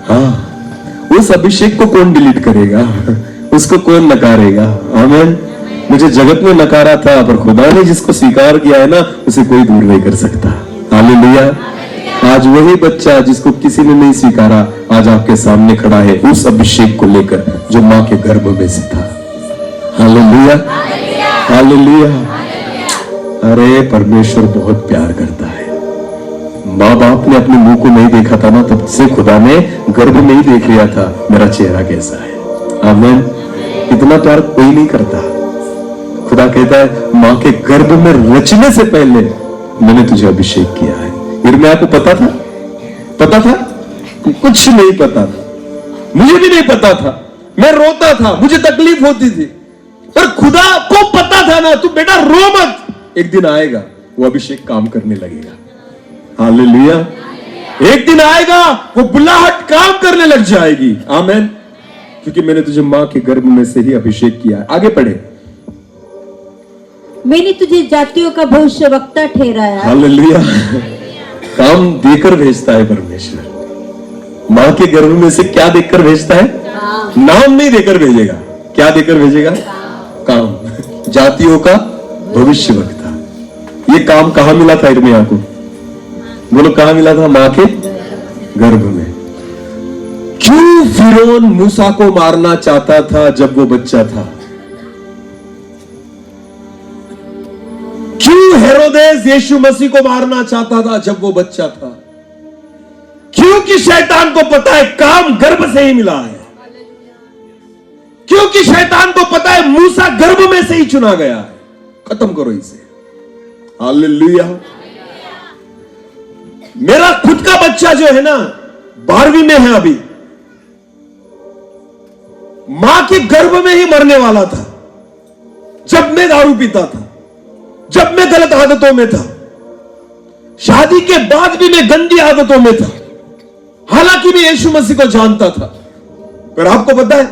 हाँ, उस अभिषेक को कौन डिलीट करेगा? उसको कौन नकारेगा? आमीन। मुझे जगत में नकारा था, पर खुदा ने जिसको स्वीकार किया है ना, उसे कोई दूर नहीं कर सकता। हालेलुया। आज वही बच्चा जिसको किसी ने नहीं स्वीकारा, आज आपके सामने खड़ा है उस अभिषेक को लेकर जो मां के गर्भ में से था। हालेलुया। हालेलुया। अरे परमेश्वर बहुत प्यार करता है। माँ बाप ने अपने मुंह को नहीं देखा था ना, तब से खुदा ने गर्भ में ही देख लिया था मेरा चेहरा कैसा है। आमीन। इतना प्यार कोई नहीं करता। खुदा कहता है मां के गर्भ में रचने से पहले मैंने तुझे अभिषेक किया है। यिर्मयाह को पता था? पता था? कुछ नहीं पता था, मुझे भी नहीं पता था। मैं रोता था, मुझे तकलीफ होती थी, पर खुदा को पता था ना, तू बेटा रो मत, एक दिन आएगा वो अभिषेक काम करने लगेगा। हालेलुया। एक दिन आएगा वो बुलाहट काम करने लग जाएगी। आमीन। क्योंकि मैंने तुझे मां के गर्भ में से ही अभिषेक किया है। आगे पढ़े। मैंने तुझे जातियों का भविष्यवक्ता ठहराया। हालेलुया। काम देकर भेजता है परमेश्वर। मां के गर्भ में से क्या देकर भेजता है? नाम नहीं देकर भेजेगा। क्या देकर भेजेगा? काम। जातियों का भविष्यवक्ता। ये काम कहां मिला था यिर्मयाह को? बोलो कहां मिला था? मां के गर्भ में। क्यों फिरौन मूसा को मारना चाहता था जब वो बच्चा था? क्यों हेरोदेस यीशु मसीह को मारना चाहता था जब वो बच्चा था? क्योंकि शैतान को पता है काम गर्भ से ही मिला है। क्योंकि शैतान को पता है मूसा गर्भ में से ही चुना गया है। खत्म करो इसे। हालेलुया। मेरा खुद का बच्चा जो है ना 12वीं में है अभी, मां के गर्भ में ही मरने वाला था जब मैं दारू पीता था, जब मैं गलत आदतों में था, शादी के बाद भी मैं गंदी आदतों में था। हालांकि मैं यीशु मसीह को जानता था, पर आपको पता है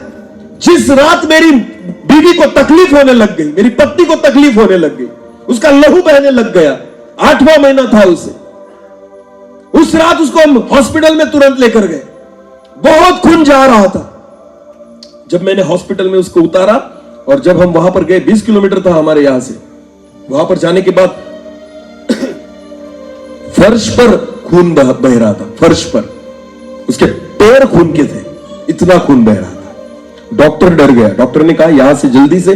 जिस रात मेरी बीवी को तकलीफ होने लग गई, मेरी पत्नी को तकलीफ होने लग गई, उसका लहू बहने लग गया, 8वां महीना था उसे, उस रात उसको हम हॉस्पिटल में तुरंत लेकर गए। बहुत खून जा रहा था। जब मैंने हॉस्पिटल में उसको उतारा और जब हम वहां पर गए, 20 किलोमीटर था हमारे यहां से, वहां पर जाने के बाद फर्श पर खून बह रहा था। फर्श पर उसके पैर खून के थे, इतना खून बह रहा था। डॉक्टर डर गया। डॉक्टर ने कहा यहां से जल्दी से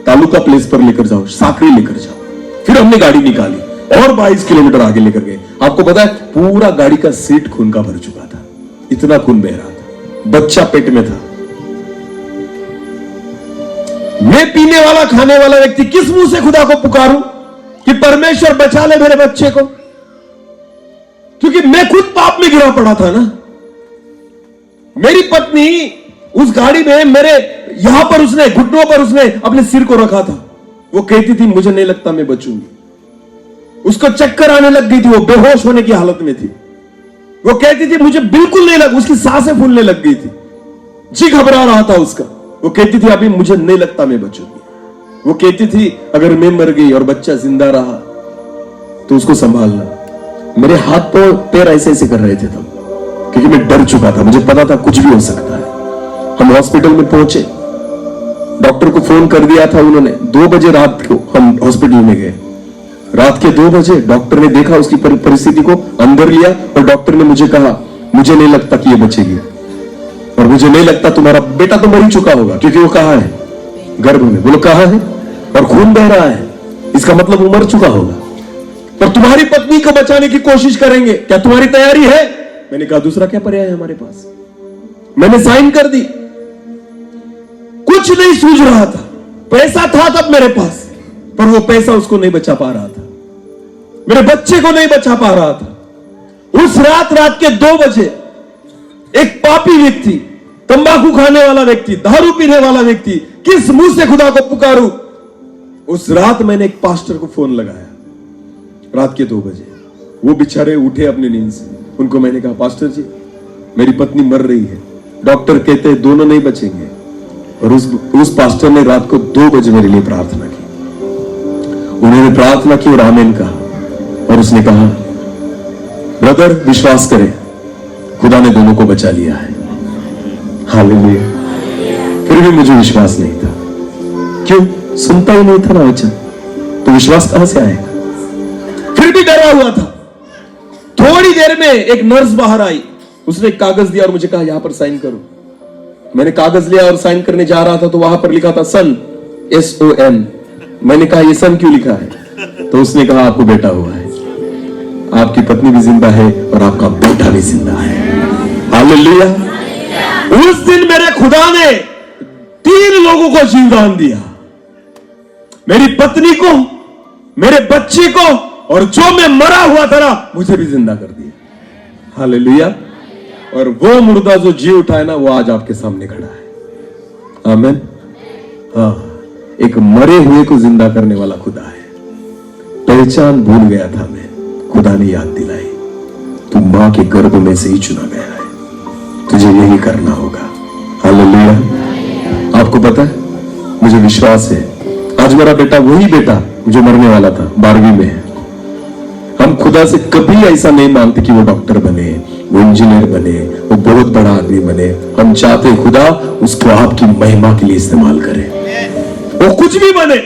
तालुका प्लेस पर लेकर जाओ, साकरी लेकर जाओ। फिर हमने गाड़ी निकाली और 22 किलोमीटर आगे लेकर गए। आपको पता है पूरा गाड़ी का सीट खून का भर चुका था, इतना खून बह रहा था। बच्चा पेट में था। मैं पीने वाला खाने वाला व्यक्ति किस मुंह से खुदा को पुकारूं कि परमेश्वर बचा ले मेरे बच्चे को? क्योंकि मैं खुद पाप में गिरा पड़ा था ना। मेरी पत्नी उस गाड़ी में मेरे यहां पर उसने घुटनों पर उसने अपने सिर को रखा था। वो कहती थी मुझे नहीं लगता मैं बचूंगी। उसको चक्कर आने लग गई थी, वो बेहोश होने की हालत में थी। वो कहती थी मुझे बिल्कुल नहीं लगा, उसकी सांसें फूलने लग गई थी, जी घबरा रहा था उसका। वो कहती थी अभी मुझे नहीं लगता मैं बचूंगी। वो कहती थी अगर मैं मर गई और बच्चा जिंदा रहा तो उसको संभालना। मेरे हाथ पैर ऐसे ऐसे कर रहे थे तब, क्योंकि मैं डर चुका था, मुझे पता था कुछ भी हो सकता है। हम हॉस्पिटल में पहुंचे, डॉक्टर को फोन कर दिया था उन्होंने। 2 बजे रात को हम हॉस्पिटल में गए। रात के 2 बजे डॉक्टर ने देखा उसकी परिस्थिति को, अंदर लिया और डॉक्टर ने मुझे कहा मुझे नहीं लगता कि ये बचेगी, और मुझे नहीं लगता तुम्हारा बेटा तो मर ही चुका होगा, क्योंकि वो कहां है? गर्भ में। बोलो कहां है? और खून बह रहा है, इसका मतलब वो मर चुका होगा। पर तुम्हारी पत्नी को बचाने की कोशिश करेंगे, क्या तुम्हारी तैयारी है? मैंने कहा दूसरा क्या पर्याय है हमारे पास? मैंने साइन कर दी। कुछ नहीं सूझ रहा था। पैसा था तब मेरे पास, पर वो पैसा उसको नहीं बचा पा रहा था, मेरे बच्चे को नहीं बचा पा रहा था। उस रात के 2 बजे एक पापी व्यक्ति, तंबाकू खाने वाला व्यक्ति, दारू पीने वाला व्यक्ति, किस मुंह से खुदा को पुकारूं? उस रात मैंने एक पास्टर को फोन लगाया रात के 2 बजे। वो बेचारे उठे अपनी नींद से। उनको मैंने कहा पास्टर जी मेरी पत्नी मर रही है, डॉक्टर कहते हैं दोनों नहीं बचेंगे। और उस पास्टर ने रात को 2 बजे मेरे लिए प्रार्थना की। उन्होंने प्रार्थना की और आमीन कहा, और उसने कहा ब्रदर विश्वास करें खुदा ने दोनों को बचा लिया है। हालेलुया। फिर भी मुझे विश्वास नहीं था। क्यों? सुनता ही नहीं था ना वचन, तो विश्वास कहां से आएगा? फिर भी डरा हुआ था। थोड़ी देर में एक नर्स बाहर आई, उसने एक कागज दिया और मुझे कहा यहां पर साइन करो। मैंने कागज लिया और साइन करने जा रहा था तो वहां पर लिखा था सन, SON। मैंने कहा ये सन क्यों लिखा है? तो उसने कहा आपको बेटा हुआ है, आपकी पत्नी भी जिंदा है और आपका बेटा भी जिंदा है। हालेलुया। उस दिन मेरे खुदा ने 3 लोगों को जीवदान दिया। मेरी पत्नी को, मेरे बच्चे को, और जो मैं मरा हुआ था ना, मुझे भी जिंदा कर दिया। हालेलुया। और वो मुर्दा जो जी उठा है ना, वो आज आपके सामने खड़ा है। आमीन। हाँ, एक मरे हुए को जिंदा करने वाला खुदा है। पहचान भूल गया था मैं, खुदा ने याद दिलाई। तू मां के गर्भ में से ही चुना गया है, तुझे यही करना होगा। हालेलुया। आपको पता है, मुझे विश्वास है आज मेरा बेटा वही बेटा जो मरने वाला था 12वीं में है। हम खुदा से कभी ऐसा नहीं मांगते कि वो डॉक्टर बने, वो इंजीनियर बने, वो बहुत बड़ा आदमी बने। हम चाहते खुदा उसको आपकी महिमा के लिए इस्तेमाल करे, वो कुछ भी बने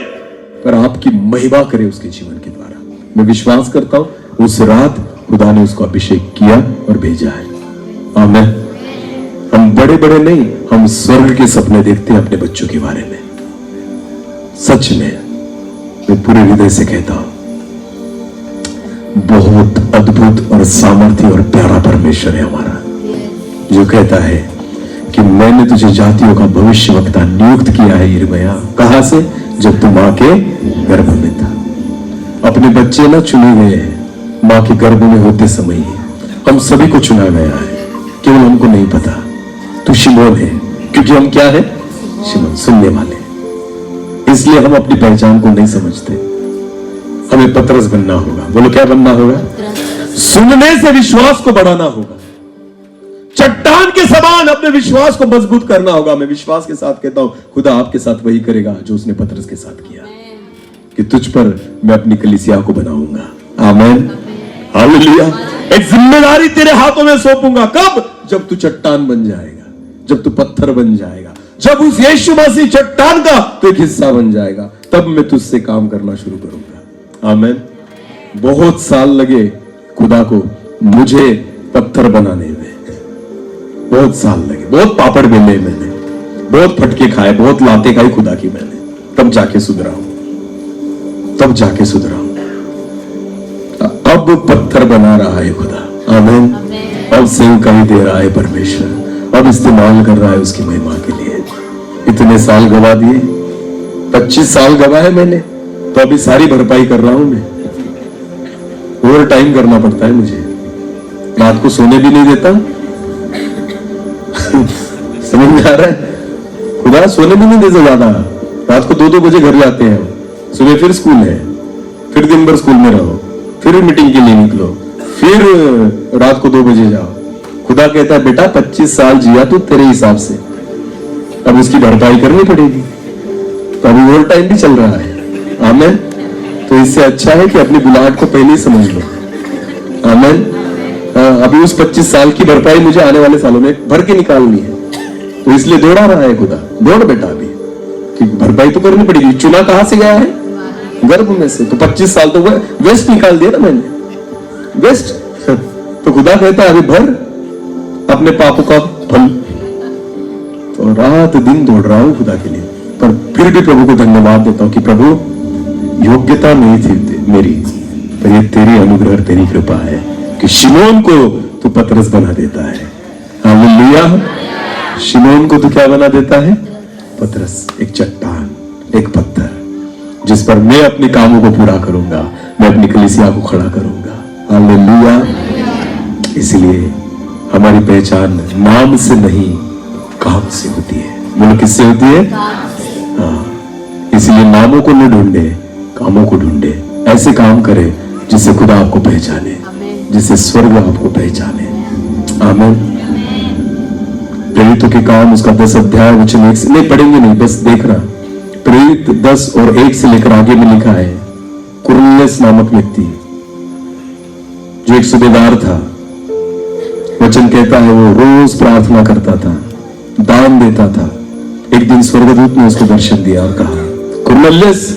पर आपकी महिमा करे उसके जीवन के द्वारा। मैं विश्वास करता हूं उस रात खुदा ने उसको अभिषेक किया और भेजा है। आमीन। हम बड़े बड़े नहीं, हम स्वर्ग के सपने देखते हैं अपने बच्चों के बारे में। सच में मैं पूरे हृदय से कहता हूं, बहुत अद्भुत और सामर्थ्य और प्यारा परमेश्वर है हमारा, जो कहता है कि मैंने तुझे जातियों का भविष्यवक्ता नियुक्त किया है। यिर्मयाह, कहां से? जब तू मां के गर्भ में था। अपने बच्चे ना चुने गए हैं मां के गर्भ में होते समय ही, हम सभी को चुना गया है, केवल हमको नहीं पता। तू शिमोन है, क्योंकि हम क्या है? शिमोन, सुनने वाले। इसलिए हम अपनी पहचान को नहीं समझते। हमें पतरस बनना होगा। बोलो, क्या बनना होगा? सुनने से विश्वास को बढ़ाना होगा। चट्टान के समान अपने विश्वास को मजबूत करना होगा। मैं विश्वास के साथ कहता हूं, खुदा आपके साथ वही करेगा जो उसने पतरस के साथ किया, कि तुझ पर मैं अपनी कलीसिया को बनाऊंगा। आमीन। हालेलुया। एक जिम्मेदारी तेरे हाथों में सौंपूंगा। कब? जब तू चट्टान बन जाएगा, जब तू पत्थर बन जाएगा, जब उस यीशु मसीह चट्टान का तो एक हिस्सा बन जाएगा, तब मैं तुझसे काम करना शुरू करूंगा। आमीन। बहुत साल लगे खुदा को मुझे पत्थर बनाने में, बहुत साल लगे, बहुत पापड़ बेले मैंने, बहुत फटके खाए, बहुत लाते खाई खुदा की मैंने, तब जाके सुधरा हूं, तब जाके सुधरा हूं। अब पत्थर बना रहा है खुदा। आमीन। अब सेवकाई दे रहा है परमेश्वर, अब इस्तेमाल कर रहा है उसकी महिमा के लिए। इतने साल गवा दिए, 25 साल गवाए मैंने, तो अभी सारी भरपाई कर रहा हूं मैं। ओवर टाइम करना पड़ता है मुझे, रात को सोने भी नहीं देता। समझ में आ रहा है? खुदा सोने भी नहीं देता ज्यादा। रात को 2-2 बजे घर जाते हैं, सुबह फिर स्कूल है, फिर दिन भर स्कूल में रहो, फिर मीटिंग के लिए निकलो, फिर रात को 2 बजे जाओ। खुदा कहता है, बेटा 25 साल जिया तू तेरे हिसाब से, अब उसकी भरपाई करनी पड़ेगी। तो अभी ओवर टाइम भी चल रहा है। आमीन। तो इससे अच्छा है कि अपनी बुलाहट को पहले ही समझ लो। आमीन। अभी उस 25 साल की भरपाई मुझे आने वाले सालों में भर के निकालनी है, तो इसलिए दौड़ा रहा है खुदा। दौड़ बेटा, अभी कि भरपाई तो करनी पड़ेगी। चुना कहां से गया है? गर्भ में से। तो 25 साल तो वेस्ट निकाल दिया ना मैंने, वेस्ट। तो खुदा कहता है अभी भर अपने पापों का फल। तो रात दिन दौड़ रहा हूं खुदा के लिए, पर फिर भी प्रभु को धन्यवाद देता हूं कि प्रभु योग्यता नहीं थी मेरी, पर ये तेरी अनुग्रह, तेरी कृपा है कि शिमोन को तू पतरस बना देता है। हालेलुया। शिमोन को तू क्या बना देता है? पतरस, एक चट्टान, एक पत्थर, जिस पर मैं अपने कामों को पूरा करूंगा, मैं अपनी कलीसिया को खड़ा करूंगा। हालेलुया। इसलिए हमारी पहचान नाम से नहीं, काम से होती है। बोलो, किससे होती है? हाँ। इसलिए नामों को न ढूंढे, कामों को ढूंढे। ऐसे काम करे जिससे खुदा आपको पहचाने, जिससे स्वर्ग आपको पहचाने। आमीन। प्रेरितों के काम उसका 10 अध्याय वचन 1 से, नहीं पढ़ेंगे नहीं, बस देखना। प्रेरित 10 और 1 से लेकर आगे में लिखा है, कुरनेलियस नामक व्यक्ति जो एक सूबेदार था, वचन कहता है वो रोज प्रार्थना करता था, दान देता था। एक दिन स्वर्गदूत ने उसको दर्शन दिया और कहा, कुरनेलियस,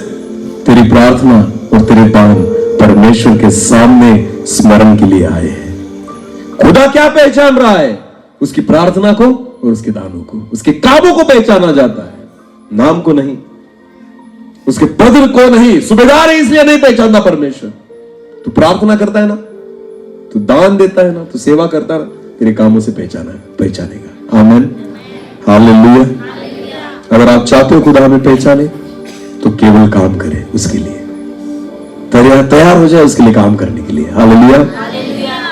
तेरी प्रार्थना और तेरे दान परमेश्वर के सामने स्मरण के लिए आए हैं। खुदा क्या पहचान रहा है? उसकी प्रार्थना को और उसके दानों को, उसके कामों को पहचाना जाता है, नाम को नहीं, उसके पद को नहीं। सूबेदार है इसलिए नहीं पहचानता परमेश्वर। तू प्रार्थना करता है ना, तू दान देता है ना, तू सेवा करता है ना, तेरे कामों से पहचानेगा। आमीन। हालेलुया। अगर आप चाहते हो खुदा हमें पहचाने, तो केवल काम करे उसके लिए, तैयार हो जाए उसके लिए काम करने के लिए। हालेलुया।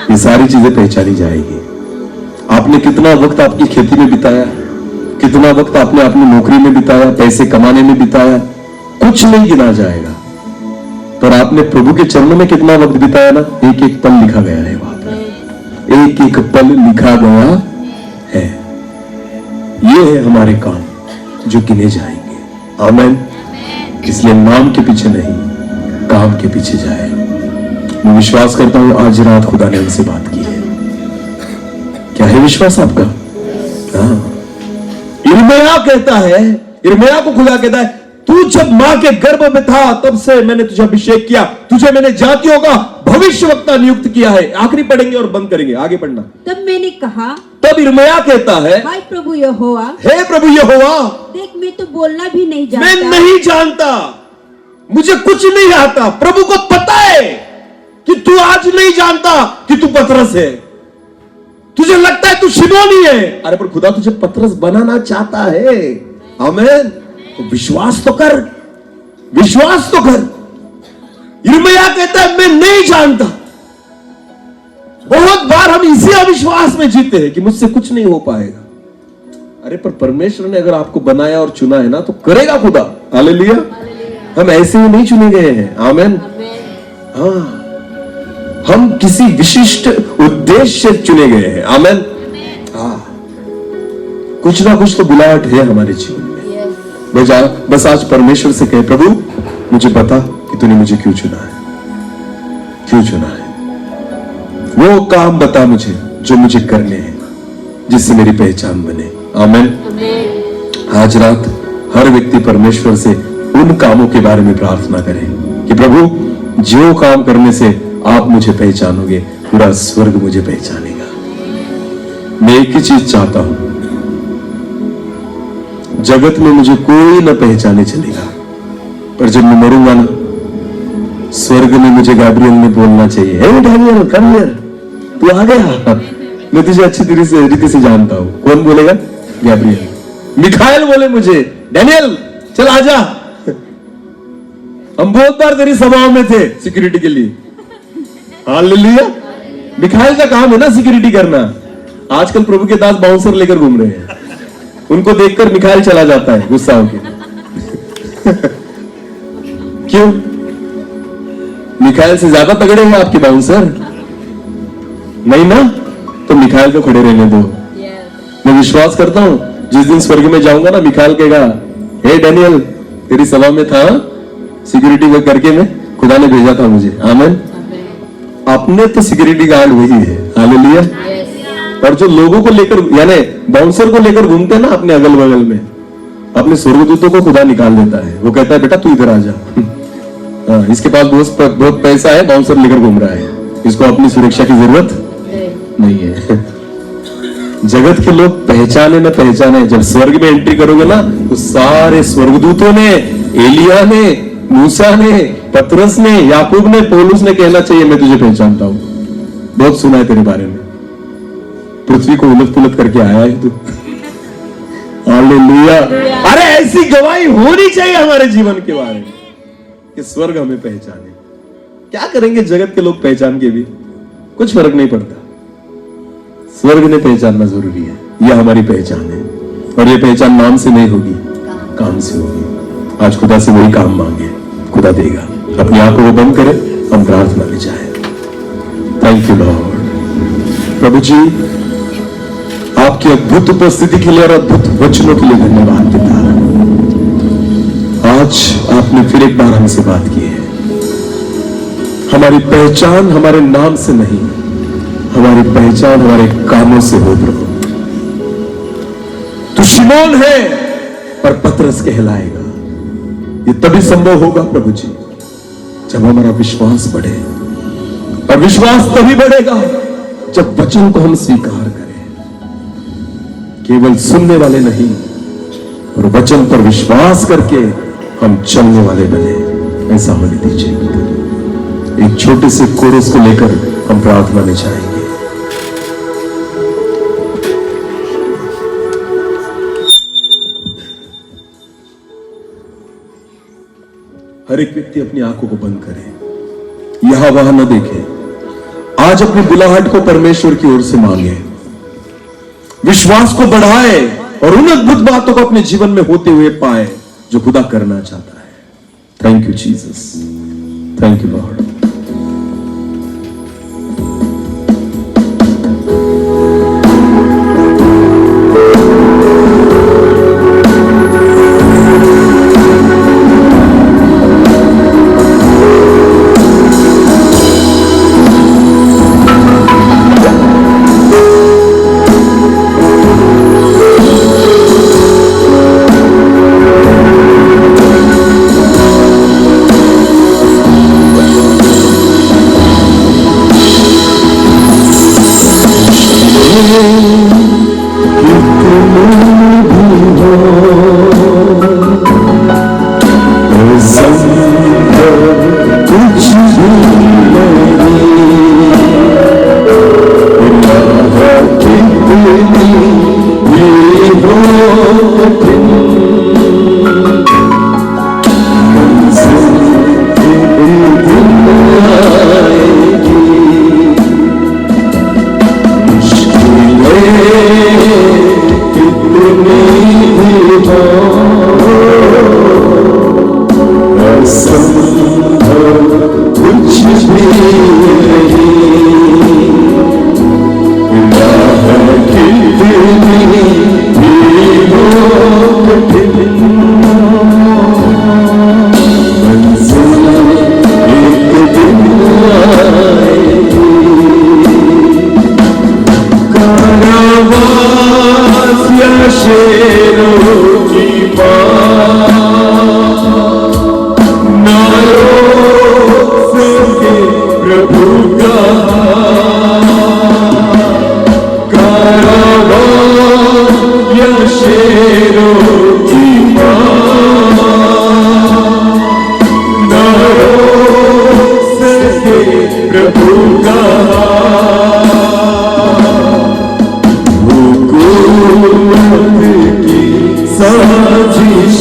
ये सारी चीजें पहचानी जाएगी। आपने कितना वक्त आपकी खेती में बिताया, कितना वक्त आपने अपनी नौकरी में बिताया, पैसे कमाने में बिताया, कुछ नहीं गिना जाएगा। पर आपने प्रभु के चरणों में कितना वक्त बिताया ना, एक एक पल लिखा गया है वहां पर, एक एक पल लिखा गया है। ये है हमारे काम जो गिने जाएंगे। आमीन। इसलिए नाम के पीछे नहीं, काम के पीछे जाए। मैं विश्वास करता हूं आज रात खुदा ने हमसे बात की है। क्या है विश्वास आपका? हाँ। यिर्मयाह कहता है, यिर्मयाह को खुदा कहता है, तू जब मां के गर्भ में था तब से मैंने तुझे अभिषेक किया, तुझे मैंने जातियों का भविष्यवक्ता नियुक्त किया है। आखिरी पढ़ेंगे और बंद करेंगे, आगे पढ़ना। तब मैंने कहा, तब यिर्मयाह कहता है, हाय प्रभु यहोवा, हे प्रभु यहोवा, देख मैं तो बोलना भी नहीं जानता, मैं नहीं जानता, मुझे कुछ नहीं आता। प्रभु को पता है कि तू आज नहीं जानता कि तू पतरस है। तुझे लगता है तू शिमोनी है, अरे पर खुदा तुझे पतरस बनाना चाहता है। आमीन। तो विश्वास तो कर, विश्वास तो कर। यिर्मयाह कहता है मैं नहीं जानता। बहुत बार हम इसी अविश्वास में जीते हैं कि मुझसे कुछ नहीं हो पाएगा। अरे पर परमेश्वर ने अगर आपको बनाया और चुना है ना, तो करेगा खुदा। हालेलुया। हम ऐसे ही नहीं चुने गए हैं। आमीन। हाँ, हम किसी विशिष्ट उद्देश्य से चुने गए हैं। आमीन। हाँ, कुछ ना कुछ तो बुलाहट है हमारे जीवन में। बस आज परमेश्वर से कहे, प्रभु मुझे बता कि तूने मुझे क्यों चुना है, क्यों चुना है। वो काम बता मुझे जो मुझे करने हैं, जिससे मेरी पहचान बने। आमीन। आज रात हर व्यक्ति परमेश्वर से उन कामों के बारे में प्रार्थना करे कि प्रभु जो काम करने से आप मुझे पहचानोगे, पूरा स्वर्ग मुझे पहचानेगा। मैं एक ही चीज चाहता हूं, जगत में मुझे कोई न पहचाने चलेगा, पर जब मैं मरूंगा ना, स्वर्ग में मुझे गैब्रियल ने बोलना चाहिए, हे डैनियल कम हियर, तू आ गया, मैं तुझे अच्छी रीति से जानता हूं। कौन बोलेगा? गैब्रियल। मिखाएल बोले मुझे, डैनियल चल आजा। हम बहुत बार तेरी सभाओं में थे सिक्योरिटी के लिए। हालेलुया। मिखाएल का काम है ना सिक्योरिटी करना। आजकल प्रभु के दास बाउंसर लेकर घूम रहे हैं, उनको देखकर मिखाएल चला जाता है गुस्सा होकर। क्यों? मिखाएल से ज्यादा तगड़े हैं आपके बाउंसर? नहीं ना? तो मिखाएल को खड़े रहने दो। मैं विश्वास करता हूं जिस दिन स्वर्ग में जाऊंगा ना, मिखाएल कहेगा, हे डैनियल तेरी सभा में था सिक्योरिटी करके, मैं खुदा ने भेजा था मुझे। आमीन। अपने तो सिक्योरिटी गार्ड वही है। हालेलुया। और जो लोगों को लेकर, यानी बाउंसर को लेकर घूमते हैं ना अपने अगल बगल में, अपने स्वर्गदूतों को खुदा निकाल देता है। वो कहता है बेटा तू इधर आ जा, इसके पास बहुत पैसा है, बाउंसर लेकर घूम रहा है, इसको अपनी सुरक्षा की जरूरत नहीं है। जगत के लोग पहचाने न पहचाने, जब स्वर्ग में एंट्री करोगे ना, तो सारे स्वर्गदूतों ने, एलिया ने, मूसा ने, पतरस ने, याकूब ने, पौलुस ने कहना चाहिए मैं तुझे पहचानता हूं, बहुत सुना है तेरे बारे में, पृथ्वी को उलट पुलट करके आया है तू। हालेलुया। अरे ऐसी गवाही होनी चाहिए हमारे जीवन के बारे में कि स्वर्ग हमें पहचाने। क्या करेंगे जगत के लोग पहचान के भी, कुछ फर्क नहीं पड़ता। स्वर्ग ने पहचानना जरूरी है। यह हमारी पहचान है, और यह पहचान नाम से नहीं होगी, काम से होगी। आज खुदा से वही काम मांगे, खुदा देगा। अपनी आंखों को बंद करें, हम प्रार्थना में जाएं। Thank you Lord. प्रभु जी आपकी अद्भुत उपस्थिति के लिए और अद्भुत वचनों के लिए धन्यवाद पिता। आज आपने फिर एक बार हमसे बात की है। हमारी पहचान हमारे नाम से नहीं, हमारी पहचान हमारे कामों से हो प्रभु। तू शिमोन है पर पतरस कहलाएगा। ये तभी संभव होगा प्रभु जी जब हमारा विश्वास बढ़े, और विश्वास तभी बढ़ेगा जब वचन को हम स्वीकार करें। केवल सुनने वाले नहीं, और वचन पर विश्वास करके हम चलने वाले बने। ऐसा होने दीजिए। एक छोटे से कोरस को लेकर हम प्रार्थना में जाएंगे। हर एक व्यक्ति अपनी आंखों को बंद करे, यहां वहां न देखे, आज अपनी बुलाहट को परमेश्वर की ओर से मांगे, विश्वास को बढ़ाए और उन अद्भुत बातों को अपने जीवन में होते हुए पाए जो खुदा करना चाहता है। Thank you Jesus, thank you Lord. Jesus.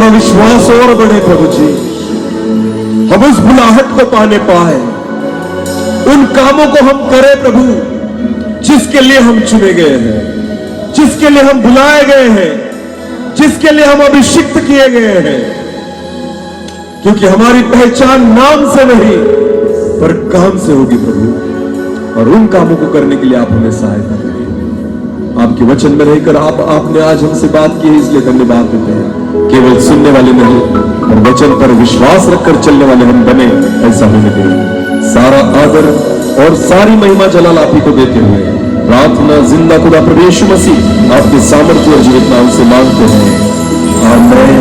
विश्वास और बढ़े प्रभु जी, हम उस बुलाहट को पाने पाए, उन कामों को हम करें प्रभु जिसके लिए हम चुने गए हैं, जिसके लिए हम बुलाए गए हैं, जिसके लिए हम अभिषिक्त किए गए हैं। क्योंकि हमारी पहचान नाम से नहीं पर काम से होगी प्रभु, और उन कामों को करने के लिए आप हमें सहायता करें। आपके वचन में रहकर आपने आज हमसे बात की है, इसलिए धन्यवाद देते हैं। केवल सुनने वाले नहीं और वचन पर विश्वास रखकर चलने वाले हम बने, ऐसा होने दें। सारा आदर और सारी महिमा जलाल आप ही को देते हुए प्रार्थना जिंदा खुदा प्रभु यीशु मसीह आपके सामर्थ्य और जीवित नाम से मांगते हैं, आमीन।